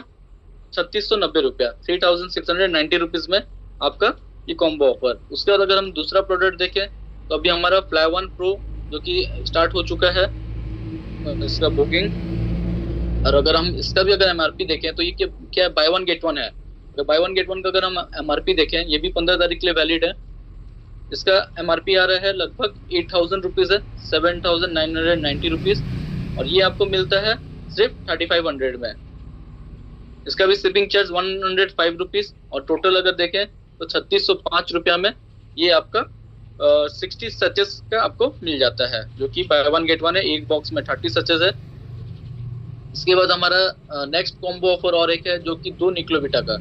3690 रुपया, 3690 रुपीज में आपका ये कॉम्बो ऑफर। उसके बाद अगर हम दूसरा प्रोडक्ट देखें तो अभी हमारा फ्लाई वन प्रो जो कि स्टार्ट हो चुका है इसका बुकिंग। और अगर हम इसका भी अगर एमआरपी देखें तो ये क्या बाय वन गेट वन है। अगर बाय वन गेट वन का अगर हम एमआरपी देखें, ये भी 15 तारीख के लिए वैलिड है। इसका एमआरपी आ रहा है लगभग 8000 रुपीज है, 7990 रुपीज, और ये आपको मिलता है सिर्फ 3500 में। इसका भी शिपिंग चार्ज 105 रुपीज, और टोटल अगर देखें तो 3605 रुपया में ये आपका 60 सचेस का आपको मिल जाता है, जो कि बाय वन गेट वन है। एक बॉक्स में 30 सचेस है। इसके बाद हमारा नेक्स्ट कॉम्बो ऑफर और एक है जो कि 2 निक्लोबिटा का,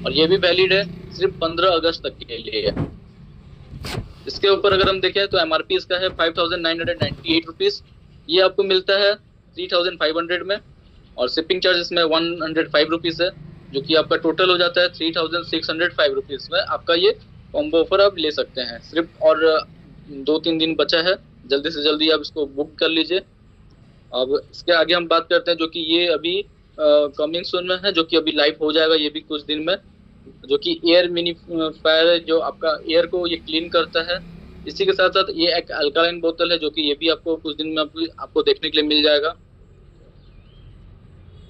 और ये भी वैलिड है सिर्फ 15 अगस्त तक के लिए है। इसके ऊपर अगर हम देखें तो एमआरपी इसका है 5998 रुपीज, ये आपको मिलता है 3500 में, और शिपिंग चार्ज इसमें 105 रुपीज है, जो कि आपका टोटल हो जाता है 3605 रुपीज में। आपका ये कॉम्बो ऑफर आप ले सकते हैं सिर्फ, और 2-3 दिन बचा है, जल्दी से जल्दी आप इसको बुक कर लीजिए। अब इसके आगे हम बात करते हैं जो कि ये अभी कमिंग सून में है, जो कि अभी लाइव हो जाएगा ये भी कुछ दिन में, जो कि एयर मिनीफायर है, जो आपका एयर को ये क्लीन करता है। इसी के साथ साथ ये एक अल्कालाइन बोतल है, जो कि ये भी आपको कुछ दिन में आपको देखने के लिए मिल जाएगा।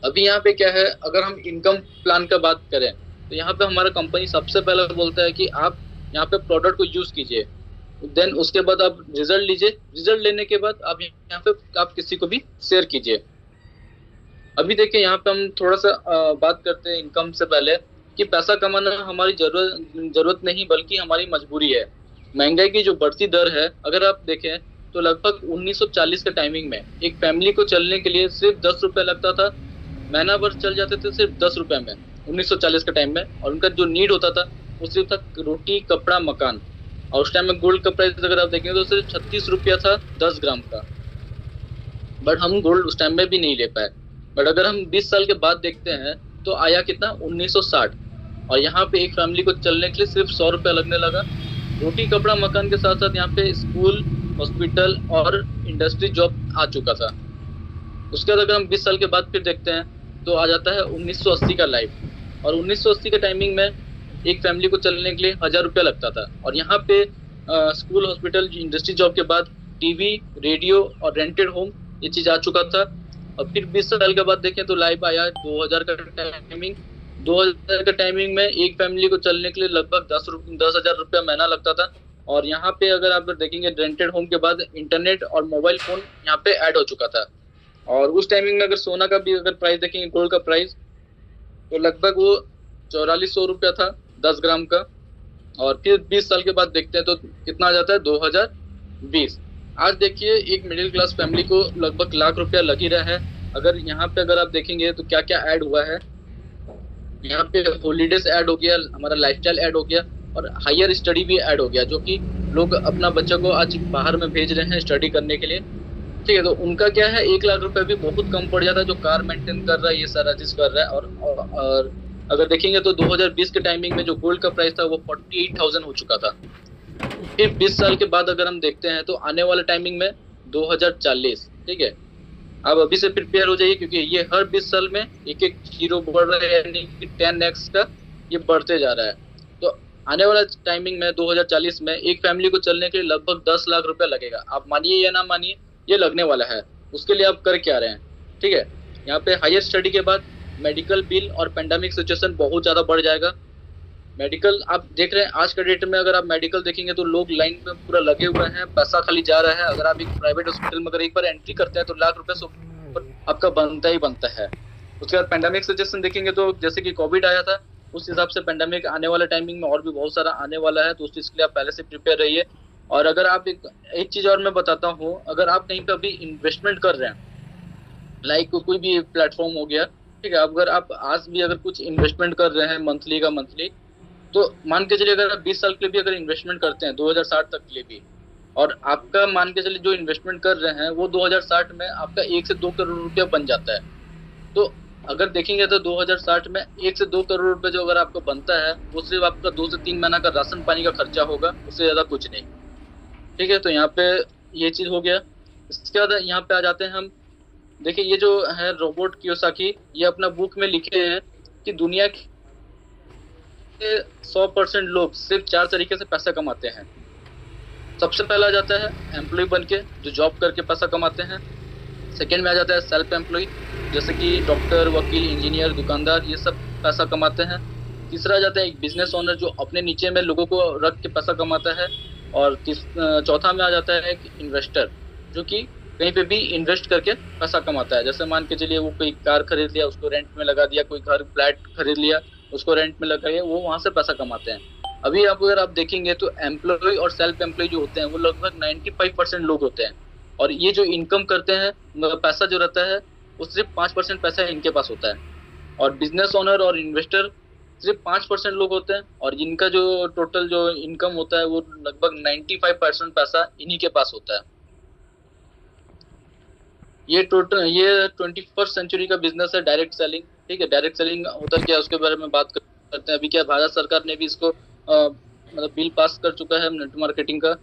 अभी यहाँ पे क्या है, अगर हम इनकम प्लान का बात करें तो यहाँ पे हमारा कंपनी सबसे पहले बोलता है कि आप यहाँ पे प्रोडक्ट को यूज कीजिए, देन उसके बाद आप रिजल्ट लीजिए। रिजल्ट लेने के बाद आप यहाँ पे आप किसी को भी शेयर कीजिए। अभी देखिए यहाँ पे हम थोड़ा सा बात करते हैं इनकम से पहले कि पैसा कमाना हमारी जरूरत नहीं बल्कि हमारी मजबूरी है। महंगाई की जो बढ़ती दर है, अगर आप देखें तो लगभग 1940 के टाइमिंग में एक फैमिली को चलने के लिए सिर्फ 10 रुपये लगता था, महीना भर चल जाते थे सिर्फ 10 रुपये में 1940 के टाइम में, और उनका जो नीड होता था वो सिर्फ था रोटी, कपड़ा, मकान। और उस टाइम में गोल्ड का प्राइस अगर आप देखेंगे तो सिर्फ 36 रुपया था 10 ग्राम का, बट हम गोल्ड उस टाइम में भी नहीं ले पाए। बट अगर हम 20 साल के बाद देखते हैं तो आया कितना 1960, और यहाँ पे एक फैमिली को चलने के लिए सिर्फ 100 रुपया लगने लगा। रोटी, कपड़ा, मकान के साथ साथ यहाँ पे स्कूल, हॉस्पिटल और इंडस्ट्री जॉब आ चुका था। उसके बाद अगर हम 20 साल के बाद फिर देखते हैं तो आ जाता है 1980 का लाइफ, और 1980 के टाइमिंग में एक फैमिली को चलने के लिए 1000 रुपया लगता था, और यहाँ पे स्कूल, हॉस्पिटल, इंडस्ट्री जॉब के बाद टीवी, रेडियो और रेंटेड होम ये चीज़ आ चुका था। और फिर 20 साल के बाद देखें तो लाइफ आया 2000 का टाइमिंग। 2000 के टाइमिंग में एक फैमिली को चलने के लिए लगभग 10,000 रुपया महीना लगता था, और यहाँ पे अगर आप देखेंगे रेंटेड होम के बाद इंटरनेट और मोबाइल फोन यहाँ पे ऐड हो चुका था। और उस टाइमिंग में अगर सोना का भी अगर प्राइस देखेंगे, गोल्ड का प्राइस, तो लगभग वो 4400 रुपया था 10 ग्राम का। और फिर 20 साल के बाद देखते हैं तो कितना आ जाता है 2020। आज देखिए एक मिडिल क्लास फैमिली को लगभग लाख रुपया लग ही रहा है। अगर यहाँ पे अगर आप देखेंगे तो क्या क्या ऐड हुआ है, यहाँ पे हॉलीडेज ऐड हो गया, हमारा लाइफस्टाइल ऐड हो गया, और हायर स्टडी भी ऐड हो गया, जो कि लोग अपना बच्चा को आज बाहर में भेज रहे हैं स्टडी करने के लिए। ठीक है, तो उनका क्या है 1 लाख रुपए भी बहुत कम पड़ जाता है, जो कार मेंटेन कर रहा है, ये सारा चीज कर रहा है। और अगर देखेंगे तो 2020 के टाइमिंग में जो गोल्ड का प्राइस था वो 48,000 हो चुका था। फिर 20 साल के बाद अगर हम देखते हैं तो आने वाले टाइमिंग में 2040, ठीक है, आप अभी से प्रिपेयर हो जाइए, क्योंकि ये हर 20 साल में एक एक जीरो बढ़ रहा है, यानी कि 10x का ये बढ़ते जा रहा है। तो आने वाला टाइमिंग में 2040 में एक फैमिली को चलने के लिए लगभग 10 लाख रुपया लगेगा। आप मानिए या ना मानिए, ये लगने वाला है। उसके लिए आप कर क्या रहे हैं, ठीक है। यहाँ पे हायर स्टडी के बाद मेडिकल बिल और पेंडेमिक सिचुएशन बहुत ज़्यादा बढ़ जाएगा। मेडिकल आप देख रहे हैं आज के डेट में, अगर आप मेडिकल देखेंगे तो लोग लाइन में पूरा लगे हुए हैं, पैसा खाली जा रहा है। अगर आप एक प्राइवेट हॉस्पिटल में अगर एक बार एंट्री करते हैं तो लाख रुपए से आपका बनता ही बनता है। उसके बाद पेंडेमिक सिचुएशन देखेंगे तो जैसे कि कोविड आया था, उस हिसाब से पेंडेमिक आने वाले टाइमिंग में और भी बहुत सारा आने वाला है, तो उस चीज़ के लिए आप पहले से प्रिपेयर रहिए। और अगर आप एक चीज़ और मैं बताता हूँ, अगर आप कहीं पे अभी इन्वेस्टमेंट कर रहे हैं, लाइक कोई भी प्लेटफॉर्म हो गया, ठीक है, अगर आप आज भी अगर कुछ इन्वेस्टमेंट कर रहे हैं मंथली का मंथली, तो मान के चलिए अगर आप 20 साल के लिए भी अगर इन्वेस्टमेंट करते हैं 2060 तक के लिए भी, और आपका मान के चलिए जो इन्वेस्टमेंट कर रहे हैं वो 2060 में आपका 1 से 2 करोड़ रुपया बन जाता है। तो अगर देखेंगे तो 2060 में 1 से 2 करोड़ रुपए जो अगर आपको बनता है, वो सिर्फ आपका 2 से 3 महीना का राशन पानी का खर्चा होगा, उससे ज्यादा कुछ नहीं। ठीक है, तो यहाँ पे ये चीज हो गया। इसके बाद यहाँ पे आ जाते हैं हम। देखिए ये जो है रोबोट कियोसाकी, ये अपना बुक में लिखे हैं कि दुनिया के 100% लोग सिर्फ 4 तरीके से पैसा कमाते हैं। सबसे पहला आ जाता है एम्प्लॉय बन के, जो जॉब करके पैसा कमाते हैं। सेकेंड में आ जाता है सेल्फ एम्प्लॉय, जैसे कि डॉक्टर, वकील, इंजीनियर, दुकानदार, ये सब पैसा कमाते हैं। तीसरा आ जाता है एक बिजनेस ओनर, जो अपने नीचे में लोगों को रख के पैसा कमाता है। और चौथा में आ जाता है एक इन्वेस्टर, जो कि कहीं पे भी इन्वेस्ट करके पैसा कमाता है। जैसे मान के चलिए वो कोई कार खरीद लिया, उसको रेंट में लगा दिया, कोई घर फ्लैट खरीद लिया, उसको रेंट में लगा दिया, वो वहां से पैसा कमाते हैं। अभी आप अगर आप देखेंगे तो एम्प्लॉय और सेल्फ एम्प्लॉय जो होते हैं वो लगभग 95% लोग होते हैं। और ये जो इनकम करते हैं, पैसा जो रहता है, वो सिर्फ 5% पैसा इनके पास होता है। और बिजनेस ओनर और इन्वेस्टर सिर्फ 5% लोग होते हैं, और इनका जो टोटल जो इनकम होता है वो लगभग 95% पैसा इन्हीं के पास होता है। ये 21st सेंचुरी का बिजनेस है डायरेक्ट सेलिंग। ठीक है, डायरेक्ट सेलिंग होता क्या है उसके बारे में बात करते हैं। अभी क्या भारत सरकार ने भी इसको मतलब बिल पास कर चुका है नेट मार्केटिंग का।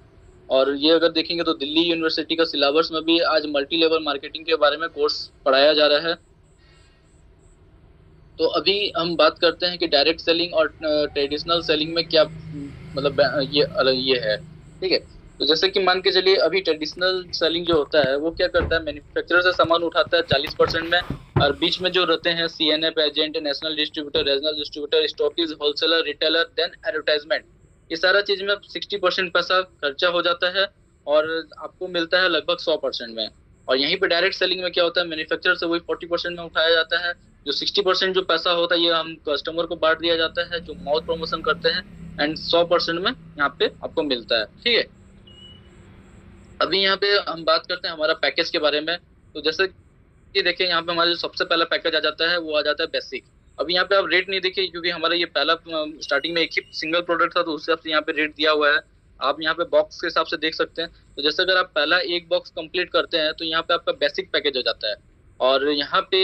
और ये अगर देखेंगे तो दिल्ली यूनिवर्सिटी का सिलेबस में भी आज मल्टी लेवल मार्केटिंग के बारे में कोर्स पढ़ाया जा रहा है। तो अभी हम बात करते हैं कि डायरेक्ट सेलिंग और ट्रेडिशनल सेलिंग में क्या मतलब ये है। ठीक है, तो जैसे कि मान के चलिए अभी ट्रेडिशनल सेलिंग जो होता है वो क्या करता है, मैन्युफैक्चरर से सामान उठाता है 40% में, और बीच में जो रहते हैं CNF agent, national distributor, regional distributor, stockists, wholesaler, retailer, then advertisement, ये सारा चीज में 60% पैसा खर्चा हो जाता है और आपको मिलता है लगभग 100% में। और यहीं पे डायरेक्ट सेलिंग में क्या होता है, मैन्युफैक्चरर से वही 40% में उठाया जाता है। जो 60% जो पैसा होता है ये हम कस्टमर को बांट दिया जाता है जो माउथ प्रमोशन करते हैं, एंड 100% में यहाँ पे आपको मिलता है। ठीक है, अभी यहाँ पे हम बात करते हैं हमारा पैकेज के बारे में। तो जैसे कि देखिए यहाँ पे हमारा जो सबसे पहला पैकेज आ जाता है वो आ जाता है बेसिक। अभी यहाँ पे आप रेट नहीं देखिए, क्योंकि हमारा ये पहला स्टार्टिंग में एक ही सिंगल प्रोडक्ट था, तो उस हिसाब से यहाँ पे रेट दिया हुआ है। आप यहाँ पे बॉक्स के हिसाब से देख सकते हैं। तो जैसे अगर आप पहला एक बॉक्स कंप्लीट करते हैं तो यहाँ पे आपका बेसिक पैकेज हो जाता है। और यहाँ पे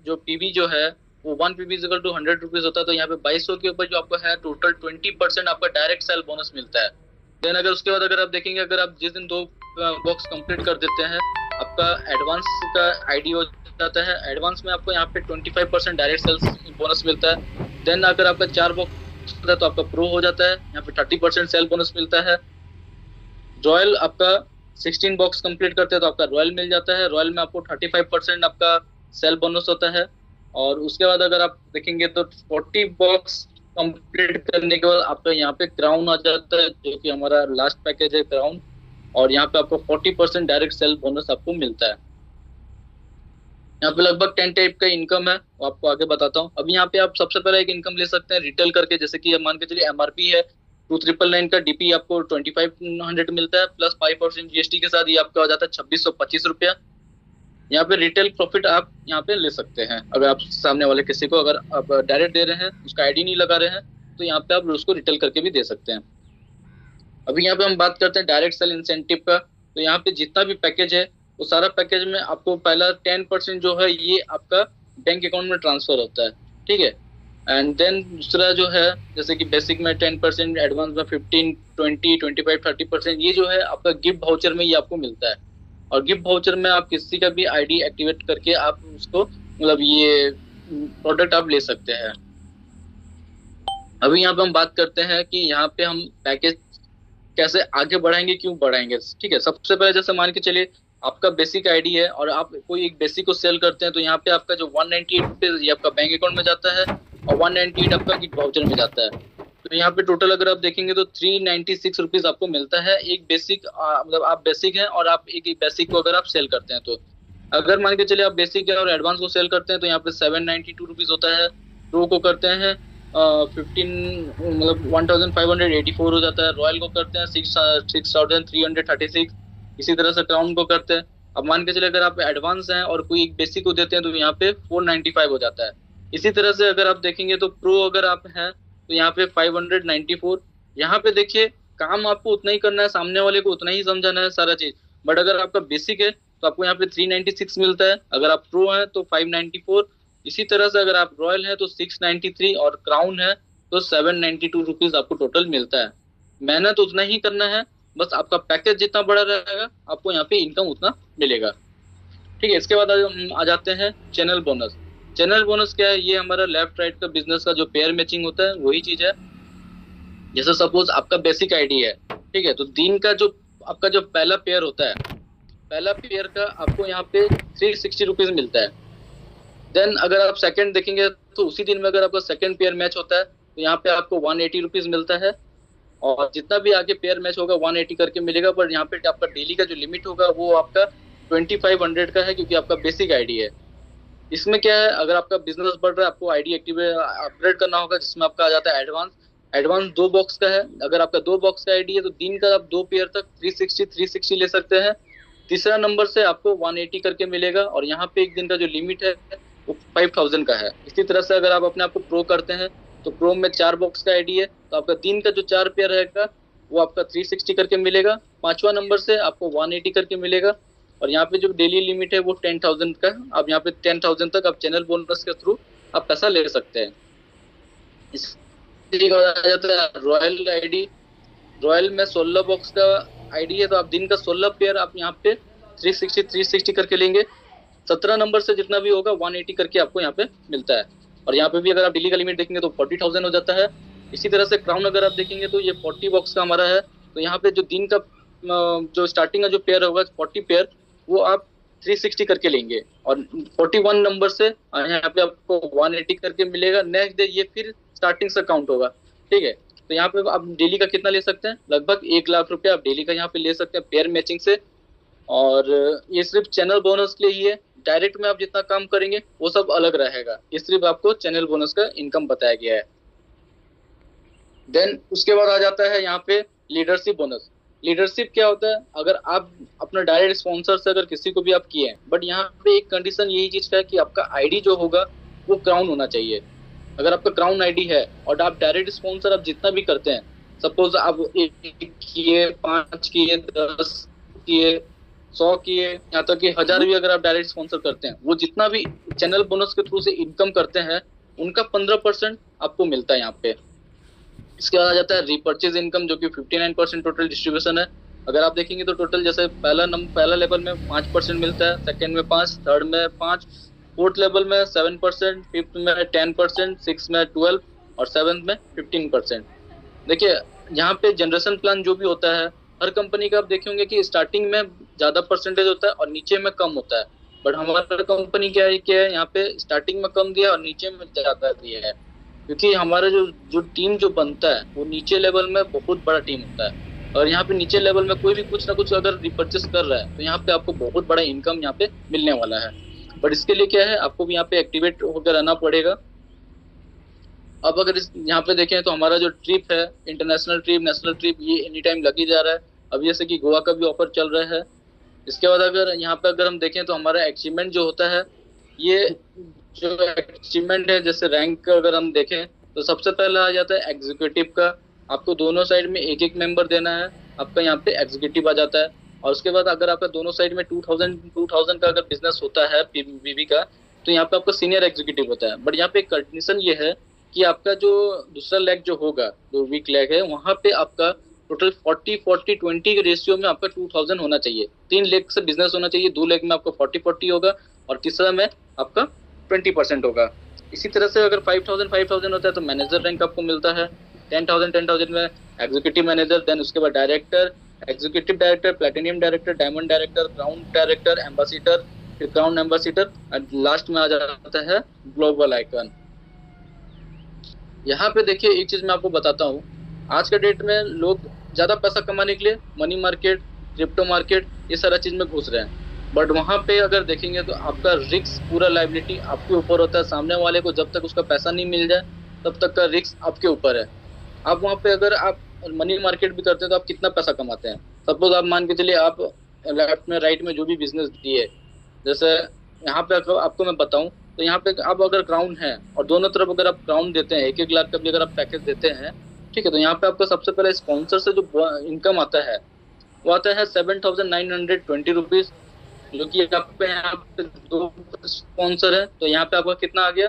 जो पीबी जो है वो 1 PB इक्वल टू 100 रुपीज होता है। तो यहाँ पे 2200 के ऊपर जो आपको है टोटल 20% आपका डायरेक्ट सेल बोनस मिलता है। देन अगर उसके बाद अगर आप देखेंगे, अगर आप जिस दिन 2 बॉक्स कंप्लीट कर देते हैं, आपका एडवांस का आईडी हो जाता है। एडवांस में आपको यहाँ पे 25% डायरेक्ट सेल्स बोनस मिलता है। देन अगर आपका 4 बॉक्स होता है तो आपका प्रो हो जाता है, यहाँ पे 30% सेल बोनस मिलता है। रॉयल आपका 16 बॉक्स कंप्लीट करते हैं तो आपका रॉयल मिल जाता है। रॉयल में आपको 35% आपका सेल बोनस होता है। और उसके बाद अगर आप देखेंगे तो 40 बॉक्स कंप्लीट करने के बाद आपका यहाँ पे क्राउन आ जाता है, जो कि हमारा लास्ट पैकेज है क्राउन। और यहाँ पे आपको 40% डायरेक्ट सेल बोनस आपको मिलता है। यहाँ पे लगभग 10 टाइप का इनकम है, वो आपको आगे बताता हूँ। अब यहाँ पे आप सबसे पहले एक इनकम ले सकते हैं रिटेल करके, जैसे कि मान के चलिए MRP है 2999 का, DP आपको 2500 मिलता है, प्लस 5% GST के साथ ये आपका हो जाता है 2625 रुपया। यहाँ पे रिटेल प्रॉफिट आप यहाँ पे ले सकते हैं। अगर आप सामने वाले किसी को अगर आप डायरेक्ट दे रहे हैं, उसका आईडी नहीं लगा रहे हैं, तो यहाँ पे आप उसको रिटेल करके भी दे सकते हैं। अभी यहाँ पे हम बात करते हैं डायरेक्ट सेल इंसेंटिव का। तो यहाँ पे जितना भी पैकेज है वो सारा पैकेज में आपको पहला 10% जो है ये आपका बैंक अकाउंट में ट्रांसफर होता है। ठीक है, एंड देन दूसरा जो है जैसे कि बेसिक में 10%, एडवांस में 15, 20, 25, 30%, ये जो है आपका गिफ्ट वाउचर में ये आपको मिलता है। और गिफ्ट वाउचर में आप किसी का भी आईडी एक्टिवेट करके आप उसको मतलब ये प्रोडक्ट आप ले सकते हैं। अभी यहाँ पे हम बात करते हैं कि यहाँ पे हम पैकेज कैसे आगे बढ़ाएंगे, क्यों बढ़ाएंगे। ठीक है, सबसे पहले जैसे मान के चलिए आपका बेसिक आईडी है और आप कोई एक बेसिक को सेल करते हैं, तो यहाँ पे आपका जो 198 रुपीज ये आपका बैंक अकाउंट में जाता है और 198 आपका गिफ्ट वाउचर में जाता है। तो यहाँ पे टोटल अगर आप देखेंगे तो 396 रुपीज आपको मिलता है एक बेसिक, मतलब आप बेसिक हैं और आप एक बेसिक को अगर आप सेल करते हैं। तो अगर मान के चलिए आप बेसिक है और एडवांस को सेल करते हैं तो यहाँ पे 792 रुपीज होता है। प्रो को करते हैं 15 मतलब 1584 हो जाता है। रॉयल को करते हैं 6336। इसी तरह से क्राउन को करते हैं। अब मान के चले अगर आप एडवांस हैं और कोई एक बेसिक को देते हैं तो यहाँ पे 495 हो जाता है। इसी तरह से अगर आप देखेंगे तो प्रो अगर आप हैं तो यहाँ पे 594। यहाँ पे देखिए काम आपको उतना ही करना है, सामने वाले को उतना ही समझाना है सारा चीज। बट अगर आपका बेसिक है तो आपको यहाँ पे 396 मिलता है, अगर आप प्रो हैं तो 594। इसी तरह से अगर आप रॉयल है तो 693 और क्राउन है तो 792 रुपीज आपको टोटल मिलता है। मेहनत उतना ही करना है, बस आपका पैकेज जितना बड़ा रहेगा आपको यहाँ पे इनकम उतना मिलेगा। ठीक है, इसके बाद हम आ जाते हैं चैनल बोनस। चैनल बोनस क्या है? ये हमारा लेफ्ट राइट का बिजनेस का जो पेयर मैचिंग होता है वही चीज है। जैसे सपोज आपका बेसिक आईडी है, ठीक है, तो दिन का जो आपका जो पहला पेयर होता है, पहला पेयर का आपको यहाँ पे 360 रुपीज मिलता है। देन अगर आप सेकंड देखेंगे तो उसी दिन में अगर आपका सेकंड पेयर मैच होता है तो यहाँ पे आपको 180 रुपीज मिलता है। और जितना भी आगे पेयर मैच होगा 180 करके मिलेगा। पर यहाँ पे आपका डेली का जो लिमिट होगा वो आपका 2500 का है, क्योंकि आपका बेसिक आईडी है। इसमें क्या है, अगर आपका बिजनेस बढ़ रहा है आपको आईडी एक्टिवेट अपग्रेड करना होगा, जिसमें आपका आ जाता है एडवांस। एडवांस 2 बॉक्स का है। अगर आपका 2 बॉक्स का आईडी है तो दिन का आप 2 पेयर तक 360 ले सकते हैं। तीसरा नंबर से आपको 180 करके मिलेगा। और यहाँ पे एक दिन का जो लिमिट है वो 5000 का है। इसी तरह से अगर आप अपने आप को प्रो करते हैं तो प्रो में 4 बॉक्स का आईडी है, तो आपका दिन का जो 4 पेयर रहेगा वो आपका 360 करके मिलेगा। पांचवा नंबर से आपको 180 करके मिलेगा। और यहाँ पे जो डेली लिमिट है वो 10,000 का है। आप यहाँ पे 10,000 तक आप चैनल बोनस के थ्रू आप पैसा ले सकते हैं। इसके बाद आ जाता है रॉयल आईडी। रॉयल में 16 बॉक्स का आईडी है, तो आप दिन का 16 पेयर आप यहाँ पे 360 करके लेंगे। 17 नंबर से जितना भी होगा 180 करके आपको यहाँ पे मिलता है। और यहाँ पे भी अगर आप डेली का लिमिट देखेंगे तो 40,000 हो जाता है। इसी तरह से क्राउन अगर आप देखेंगे तो ये 40 बॉक्स का हमारा है। तो यहाँ पे जो दिन का जो स्टार्टिंग का जो पेयर होगा 40 पेयर, वो आप 360 करके लेंगे। और 41 नंबर से यहाँ पे आपको 180 करके मिलेगा। नेक्स्ट डे ये फिर स्टार्टिंग से काउंट होगा। ठीक है, तो यहाँ पे आप डेली का कितना ले सकते हैं? लगभग 1 लाख रुपया आप डेली का यहाँ पे ले सकते हैं पेयर मैचिंग से। और ये सिर्फ चैनल बोनस के लिए ही है। डायरेक्ट में आप जितना काम करेंगे वो सब अलग रहेगा। ये सिर्फ आपको चैनल बोनस का इनकम बताया गया है। देन उसके बाद आ जाता है यहाँ पे लीडरशिप बोनस। लीडरशिप क्या होता है? अगर आप अपना डायरेक्ट स्पॉन्सर से अगर किसी को भी आप किए हैं, बट यहाँ पे एक कंडीशन यही चीज का है कि आपका आईडी जो होगा वो क्राउन होना चाहिए। अगर आपका क्राउन आईडी है और आप डायरेक्ट स्पॉन्सर आप जितना भी करते हैं, सपोज आप 1 किए, 5 किए, 10 किए, 100 किए, यहाँ तक कि 1000 भी अगर आप डायरेक्ट स्पॉन्सर करते हैं, वो जितना भी चैनल बोनस के थ्रू से इनकम करते हैं उनका 15% आपको मिलता है यहाँ पे। इसके बाद आ जाता है रीपर्चेज इनकम, जो कि 59% टोटल डिस्ट्रीब्यूशन है। अगर आप देखेंगे तो टोटल जैसे पहला लेवल में 5% मिलता है, सेकंड में 5, थर्ड में 5, फोर्थ लेवल में 7%, फिफ्थ में 10%, सिक्स में 12 और सेवंथ में 15%। देखिए यहाँ पे जनरेशन प्लान जो भी होता है हर कंपनी का आप देखेंगे कि स्टार्टिंग में ज्यादा परसेंटेज होता है और नीचे में कम होता है। बट हमारा कंपनी क्या है यहाँ पे स्टार्टिंग में कम दिया और नीचे में ज्यादा दिया है, क्योंकि हमारा जो टीम जो बनता है वो नीचे लेवल में बहुत बड़ा टीम होता है। और यहाँ पे नीचे लेवल में कोई भी कुछ ना कुछ अगर रिपर्चेस कर रहा है तो यहाँ पे आपको बहुत बड़ा इनकम यहाँ पे मिलने वाला है। बट इसके लिए क्या है, आपको भी यहाँ पे एक्टिवेट होकर रहना पड़ेगा। अब अगर यहाँ पे देखें तो हमारा जो ट्रिप है, इंटरनेशनल ट्रिप, नेशनल ट्रिप, ये एनी टाइम लग ही जा रहा है। अब जैसे कि गोवा का भी ऑफर चल रहा है। इसके बाद अगर यहाँ पे अगर हम देखें तो हमारा अचीवमेंट जो होता है, ये जो अचीवमेंट है, जैसे रैंक का अगर हम देखें तो सबसे पहला आ जाता है एग्जीक्यूटिव का। आपको दोनों साइड में एक मेंबर देना है, आपका यहाँ पे एग्जीक्यूटिव आ जाता है। और उसके बाद अगर आपका दोनों साइड में 2000 का अगर बिजनेस होता है पीबीबी का, तो यहाँ पे आपका सीनियर एग्जीक्यूटिव होता है। बट यहाँ पे एक कंडीशन ये है कि आपका जो दूसरा लेग जो होगा, जो वीक लेग है, वहाँ पे आपका टोटल 40-40-20 के रेशियो में आपका 2000 होना चाहिए। 3 लेग से बिजनेस होना चाहिए, 2 लेग में आपका 40-40 होगा और तीसरा में आपका 20% होगा। इसी तरह से अगर 5000 होता है तो मैनेजर रैंक आपको मिलता है। 10,000 में एग्जीक्यूटिव मैनेजर, देन उसके बाद director, executive director, platinum director, diamond director, crown director, ambassador, फिर क्राउन एम्बेसडर, एंड लास्ट में आ जाता है ग्लोबल आइकन। यहाँ पे देखिए एक चीज मैं आपको बताता हूँ, आज के डेट में लोग ज्यादा पैसा कमाने के लिए मनी मार्केट, क्रिप्टो मार्केट, ये सारा चीज में घुस रहे हैं। बट वहां पे अगर देखेंगे तो आपका रिस्क, पूरा लायबिलिटी आपके ऊपर होता है। सामने वाले को जब तक उसका पैसा नहीं मिल जाए तब तक का रिस्क आपके ऊपर है। आप वहाँ पे अगर आप मनी मार्केट भी करते हैं तो आप कितना पैसा कमाते हैं। सपोज आप मान के चलिए आप लेफ्ट में राइट में जो भी बिजनेस दिए, जैसे यहाँ पे आपको मैं बताऊं तो यहाँ पे आप अगर ग्राउंड है और दोनों तरफ अगर आप ग्राउंड देते हैं, 1-1 लाख का भी अगर आप पैकेज देते हैं, ठीक है, तो यहाँ पे आपका सबसे पहले स्पॉन्सर से जो इनकम आता है वो आता है 7,920 रुपीज, जो कि आपके यहाँ पे 2 स्पॉन्सर है तो यहाँ पे आपका कितना आ गया,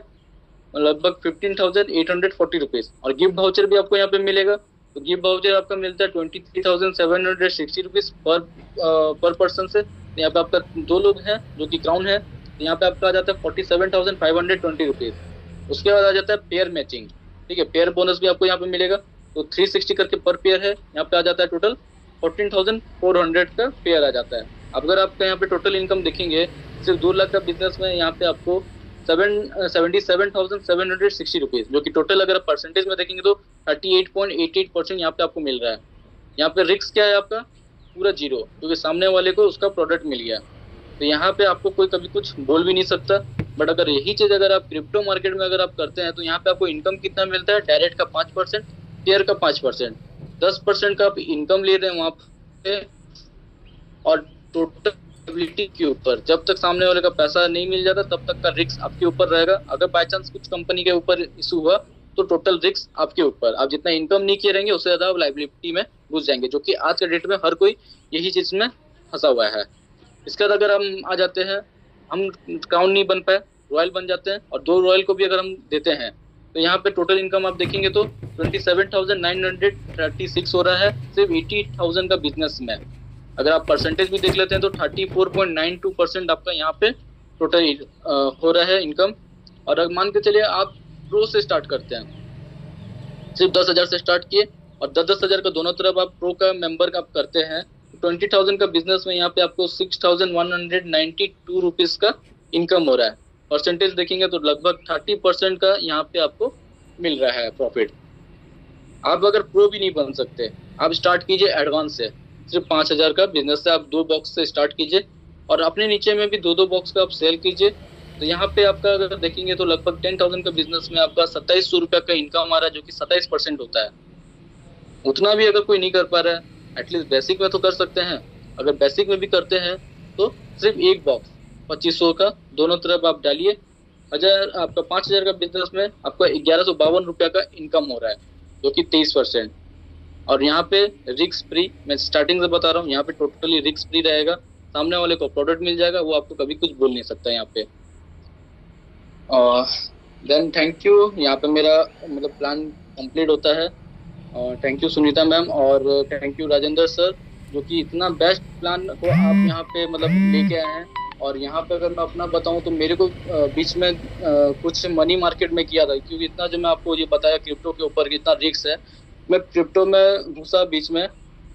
लगभग 15,840 रुपीज। और गिफ्ट वाउचर भी आपको यहाँ पे मिलेगा, तो गिफ्ट वाउचर आपका मिलता है 23,760 रुपीज पर पर्सन से। यहाँ पे आपका 2 लोग हैं जो कि क्राउन है, तो यहाँ पे आपका आ जाता है 47,520 रुपीज। उसके बाद आ जाता है पेयर मैचिंग, ठीक है, पेयर बोनस भी आपको यहाँ पे मिलेगा, तो 360 करके पर पेयर है, यहाँ पे आ जाता है टोटल 14,400 का पेयर आ जाता है। अब अगर आपका यहाँ पे टोटल इनकम देखेंगे सिर्फ 2 लाख का बिजनेस में, यहाँ पे आपको 77,760 रुपीज, जो कि टोटल अगर आप परसेंटेज में देखेंगे तो 38.88% यहाँ पे आपको मिल रहा है। यहाँ पे रिस्क क्या है आपका, पूरा जीरो, क्योंकि सामने वाले को उसका प्रोडक्ट मिल गया, तो यहाँ पे आपको कोई कभी कुछ बोल भी नहीं सकता। बट अगर यही चीज अगर आप क्रिप्टो मार्केट में अगर आप करते हैं तो यहाँ पे आपको इनकम कितना मिलता है, डायरेक्ट का 5%, पेयर का 5%, 10% का आप इनकम ले रहे हैं वहाँ पे। और टोटल एबिलिटी के ऊपर जब तक सामने वाले का पैसा नहीं मिल जाता तब तक का रिस्क आपके ऊपर रहेगा। अगर बाय चांस कुछ कंपनी के ऊपर इशू हुआ तो टोटल रिस्क आपके ऊपर, आप जितना इनकम नहीं किए रहेंगे उससे ज्यादा आप लाइबिलिटी में घुस जाएंगे, जो कि आज के डेट में हर कोई यही चीज में फंसा हुआ है। इसके बाद अगर हम आ जाते हैं, हम क्राउन नहीं बन पाए, रॉयल बन जाते हैं, और 2 रॉयल को भी अगर हम देते हैं तो यहाँ पे टोटल इनकम आप देखेंगे तो 27,936 हो रहा है सिर्फ 80,000 का बिजनेस में। अगर आप परसेंटेज भी देख लेते हैं तो 34.92% आपका यहाँ पे टोटल हो रहा है इनकम। और अगर मान के चलिए आप प्रो से स्टार्ट करते हैं, सिर्फ 10,000 से स्टार्ट किए और 10,000 का दोनों तरफ आप प्रो का मेंबर का आप करते हैं, 20,000 का बिजनेस में यहाँ पे आपको 6,192 रुपीज का इनकम हो रहा है। परसेंटेज देखेंगे तो लगभग 30% का यहाँ पे आपको मिल रहा है प्रॉफिट। आप अगर प्रो भी नहीं बन सकते, आप स्टार्ट कीजिए एडवांस से, सिर्फ 5,000 का बिजनेस से आप 2 बॉक्स से स्टार्ट कीजिए और अपने नीचे में भी 2-2 बॉक्स का आप सेल कीजिए। तो यहाँ पे आपका अगर देखेंगे तो लगभग 10,000 का बिजनेस में आपका 2,700 रुपया का इनकम आ रहा है, जो कि 27% होता है। उतना भी अगर कोई नहीं कर पा रहा है, एटलीस्ट बेसिक में तो कर सकते हैं। अगर बेसिक में भी करते हैं तो सिर्फ 1 बॉक्स 2,500 का दोनों तरफ आप डालिए, आपका 5,000 का बिजनेस में आपका 1,152 रुपया का इनकम हो रहा है, जो कि 23%। और यहाँ पे रिस्क फ्री, मैं स्टार्टिंग से बता रहा हूँ, यहाँ पे टोटली रिस्क फ्री रहेगा, सामने वाले को प्रोडक्ट मिल जाएगा, वो आपको कभी कुछ बोल नहीं सकता यहाँ पे। देन थैंक यू, यहाँ पे मेरा मतलब प्लान कंप्लीट होता है। थैंक यू सुनीता मैम और थैंक यू राजेंद्र सर, जो कि इतना बेस्ट प्लान को आप यहाँ पे मतलब लेके आए हैं। और यहाँ पे अगर मैं अपना बताऊँ तो मेरे को बीच में कुछ मनी मार्केट में किया था, क्योंकि इतना जो मैं आपको ये बताया क्रिप्टो के ऊपर कितना रिस्क है, मैं क्रिप्टो में घुसा बीच में।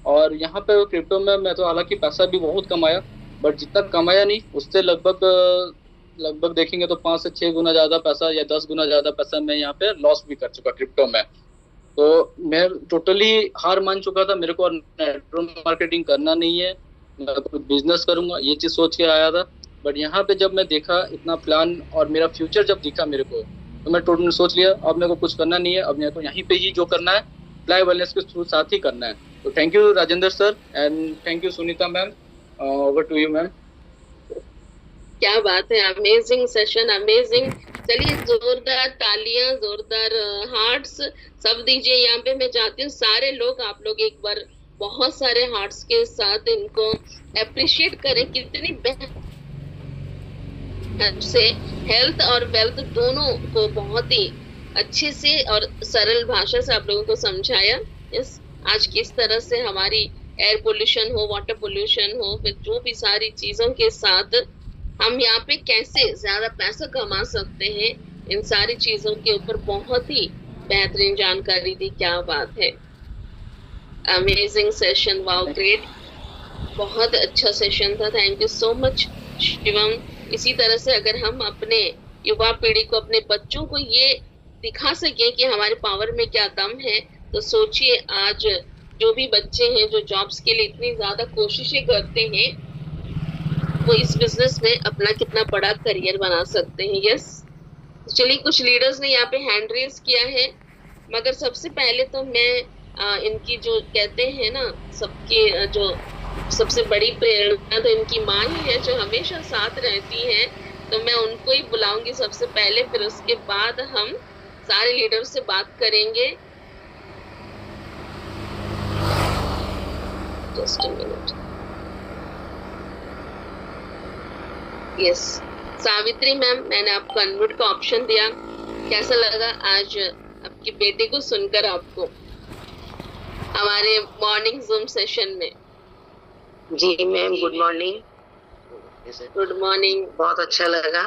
और यहाँ पे क्रिप्टो में मैं तो हालांकि पैसा भी बहुत कमाया, बट जितना कमाया नहीं उससे लगभग देखेंगे तो 5 से 6 गुना ज्यादा पैसा या 10 गुना ज्यादा पैसा मैं यहाँ पे लॉस भी कर चुका क्रिप्टो में। तो मैं टोटली हार मान चुका था, मेरे को नेटवर्क मार्केटिंग करना नहीं है, मैं बिजनेस करूंगा, ये चीज सोच के आया था। बट यहाँ पे जब मैं देखा इतना प्लान और मेरा फ्यूचर जब दिखा मेरे को, तो मैं टोटली सोच लिया अब मेरे को कुछ करना नहीं है, अब मेरे को यहीं पे ही जो करना है फ्लाई वेलनेस के थ्रू साथ ही करना है। तो thank you Rajendra sir and thank you Sunita ma'am, over to you ma'am. क्या बात है, अमेजिंग सेशन, अमेजिंग। चलिए जोरदार तालियां, जोरदार हार्ट्स सब दीजिए। यहाँ पे मैं चाहती हूँ सारे लोग, आप लोग एक बार बहुत सारे हार्ट्स के साथ इनको अप्रिशिएट करें, कितनी से हेल्थ और वेल्थ दोनों को बहुत ही अच्छे से और सरल भाषा से आप लोगों को समझाया। यस, आज किस तरह से हमारी एयर पोल्यूशन हो, वाटर पोल्यूशन हो, फिर जो भी सारी चीजों के साथ हम यहाँ पे कैसे ज्यादा पैसा कमा सकते हैं, इन सारी चीजों के ऊपर बहुत ही बेहतरीन जानकारी दी। क्या बात है, अमेजिंग सेशन, वाओ ग्रेट, बहुत अच्छा सेशन था। Thank you so much Shivam. इसी तरह से अगर हम अपने युवा पीढ़ी को, अपने बच्चों को ये दिखा सके कि हमारे पावर में क्या दम है, तो सोचिए आज जो भी बच्चे हैं जो जॉब्स के लिए इतनी ज्यादा कोशिशें करते हैं, वो इस बिजनेस में अपना कितना बड़ा करियर बना सकते हैं। यस, चलिए कुछ लीडर्स ने यहाँ पे हैंड रेज किया है, मगर सबसे पहले तो मैं इनकी जो कहते हैं ना, सबके जो सबसे बड़ी प्रेरणा तो इनकी माँ ही है, जो हमेशा साथ रहती है। तो मैं उनको ही बुलाऊंगी सबसे पहले, फिर उसके बाद हम सारे लीडर से बात करेंगे। Just a minute. Yes, Savitri ma'am, मैंने आपको अनम्यूट का ऑप्शन दिया। कैसा लगा आज आपके बेटे को सुनकर आपको हमारे मॉर्निंग जूम सेशन में? जी ma'am, good morning. Good morning. बहुत अच्छा लगा।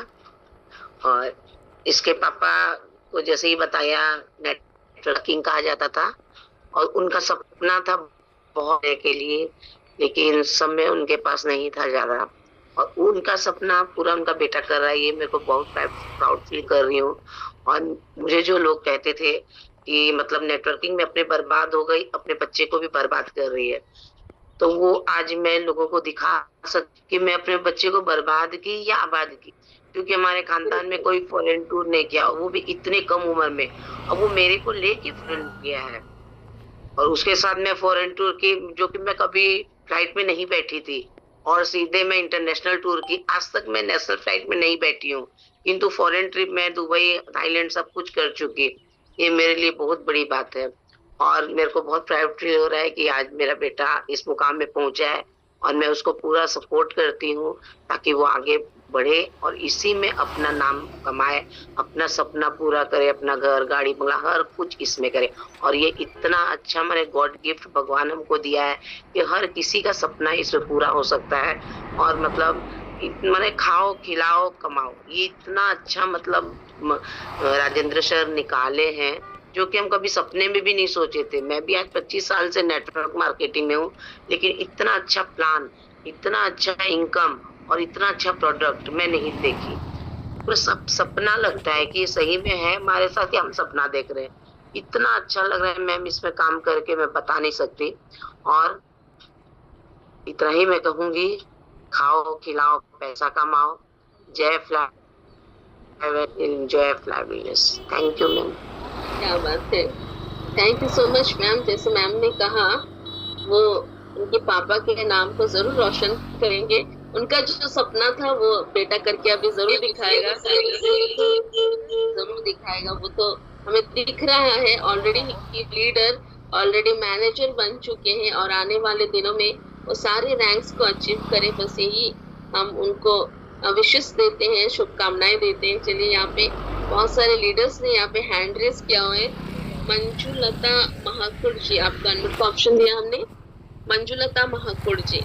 और इसके पापा को जैसे ही बताया नेटवर्किंग कहा जाता था, और उनका सपना था बहुत के लिए, लेकिन समय उनके पास नहीं था ज्यादा, और उनका सपना पूरा उनका बेटा कर रहा है। ये मेरे को बहुत प्राउड फील कर रही हूँ। और मुझे जो लोग कहते थे कि मतलब नेटवर्किंग में अपने बर्बाद हो गई, अपने बच्चे को भी बर्बाद कर रही है, तो वो आज मैं लोगों को दिखा सकती कि मैं अपने बच्चे को बर्बाद की या आबाद की, क्योंकि हमारे खानदान में कोई फॉरेन टूर नहीं किया, वो भी इतने कम उम्र में। और वो मेरे को लेके फॉरेन गया है, और उसके साथ मैं फॉरेन टूर की, जो कि मैं कभी फ्लाइट में नहीं बैठी थी, और सीधे मैं इंटरनेशनल टूर की। आज तक मैं नेशनल फ्लाइट में नहीं बैठी हूँ, किंतु फॉरेन ट्रिप में दुबई, थाईलैंड सब कुछ कर चुकी। ये मेरे लिए बहुत बड़ी बात है, और मेरे को बहुत प्राउड फील हो रहा है कि आज मेरा बेटा इस मुकाम में पहुंचा है, और मैं उसको पूरा सपोर्ट करती हूँ ताकि वो आगे बढ़े और इसी में अपना नाम कमाए, अपना सपना पूरा करे, अपना घर, गाड़ी, बंगला, हर कुछ इसमें करे। और ये इतना अच्छा मैंने गॉड गिफ्ट भगवान हमको दिया है कि हर किसी का सपना इसमें पूरा हो सकता है। और मतलब मैंने खाओ, खिलाओ, कमाओ, ये इतना अच्छा मतलब राजेंद्र सर निकाले हैं, जो कि हम कभी सपने में भी नहीं सोचे थे। मैं भी आज 25 साल से नेटवर्क मार्केटिंग में हूँ, लेकिन इतना अच्छा प्लान, इतना अच्छा इनकम और इतना अच्छा प्रोडक्ट मैं नहीं देखी। तो सब सपना लगता है कि सही में है हमारे साथ, कि हम सपना देख रहे हैं। इतना अच्छा लग रहा है मैम, इसमें काम करके मैं बता नहीं सकती। और इतना ही मैं कहूंगी, खाओ, खिलाओ, पैसा कमाओ, जय एंजॉय फ्लाइबिलिटी। Thank you ma'am. क्या बात है, thank you so much ma'am. जैसे मैम ने कहा, वो उनके पापा के नाम को जरूर रोशन करेंगे। उनका जो सपना था वो बेटा करके अभी जरूर दिखाएगा, जरूर दिखाएगा। वो तो हमें दिख रहा है, ऑलरेडी लीडर, ऑलरेडी मैनेजर बन चुके हैं, और आने वाले दिनों में वो सारे रैंक्स को अचीव करें, बस यही हम उनको विशेष देते हैं, शुभकामनाएं देते हैं। चलिए, यहाँ पे बहुत सारे लीडर्स ने यहाँ पे हैंड रेस किया हुआ है। मंजुलता महाकुड़ जी, आपका अनम्यूट का ऑप्शन दिया हमने। मंजुलता महाकुड़ जी।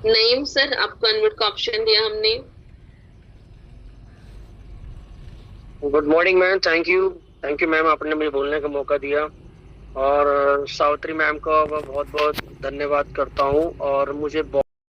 नईम सर, आपको अनम्यूट का ऑप्शन दिया हमने। Good morning ma'am, thank you ma'am, आपने मुझे बोलने का मौका दिया। और सावित्री मैम का बहुत बहुत धन्यवाद करता हूँ, और मुझे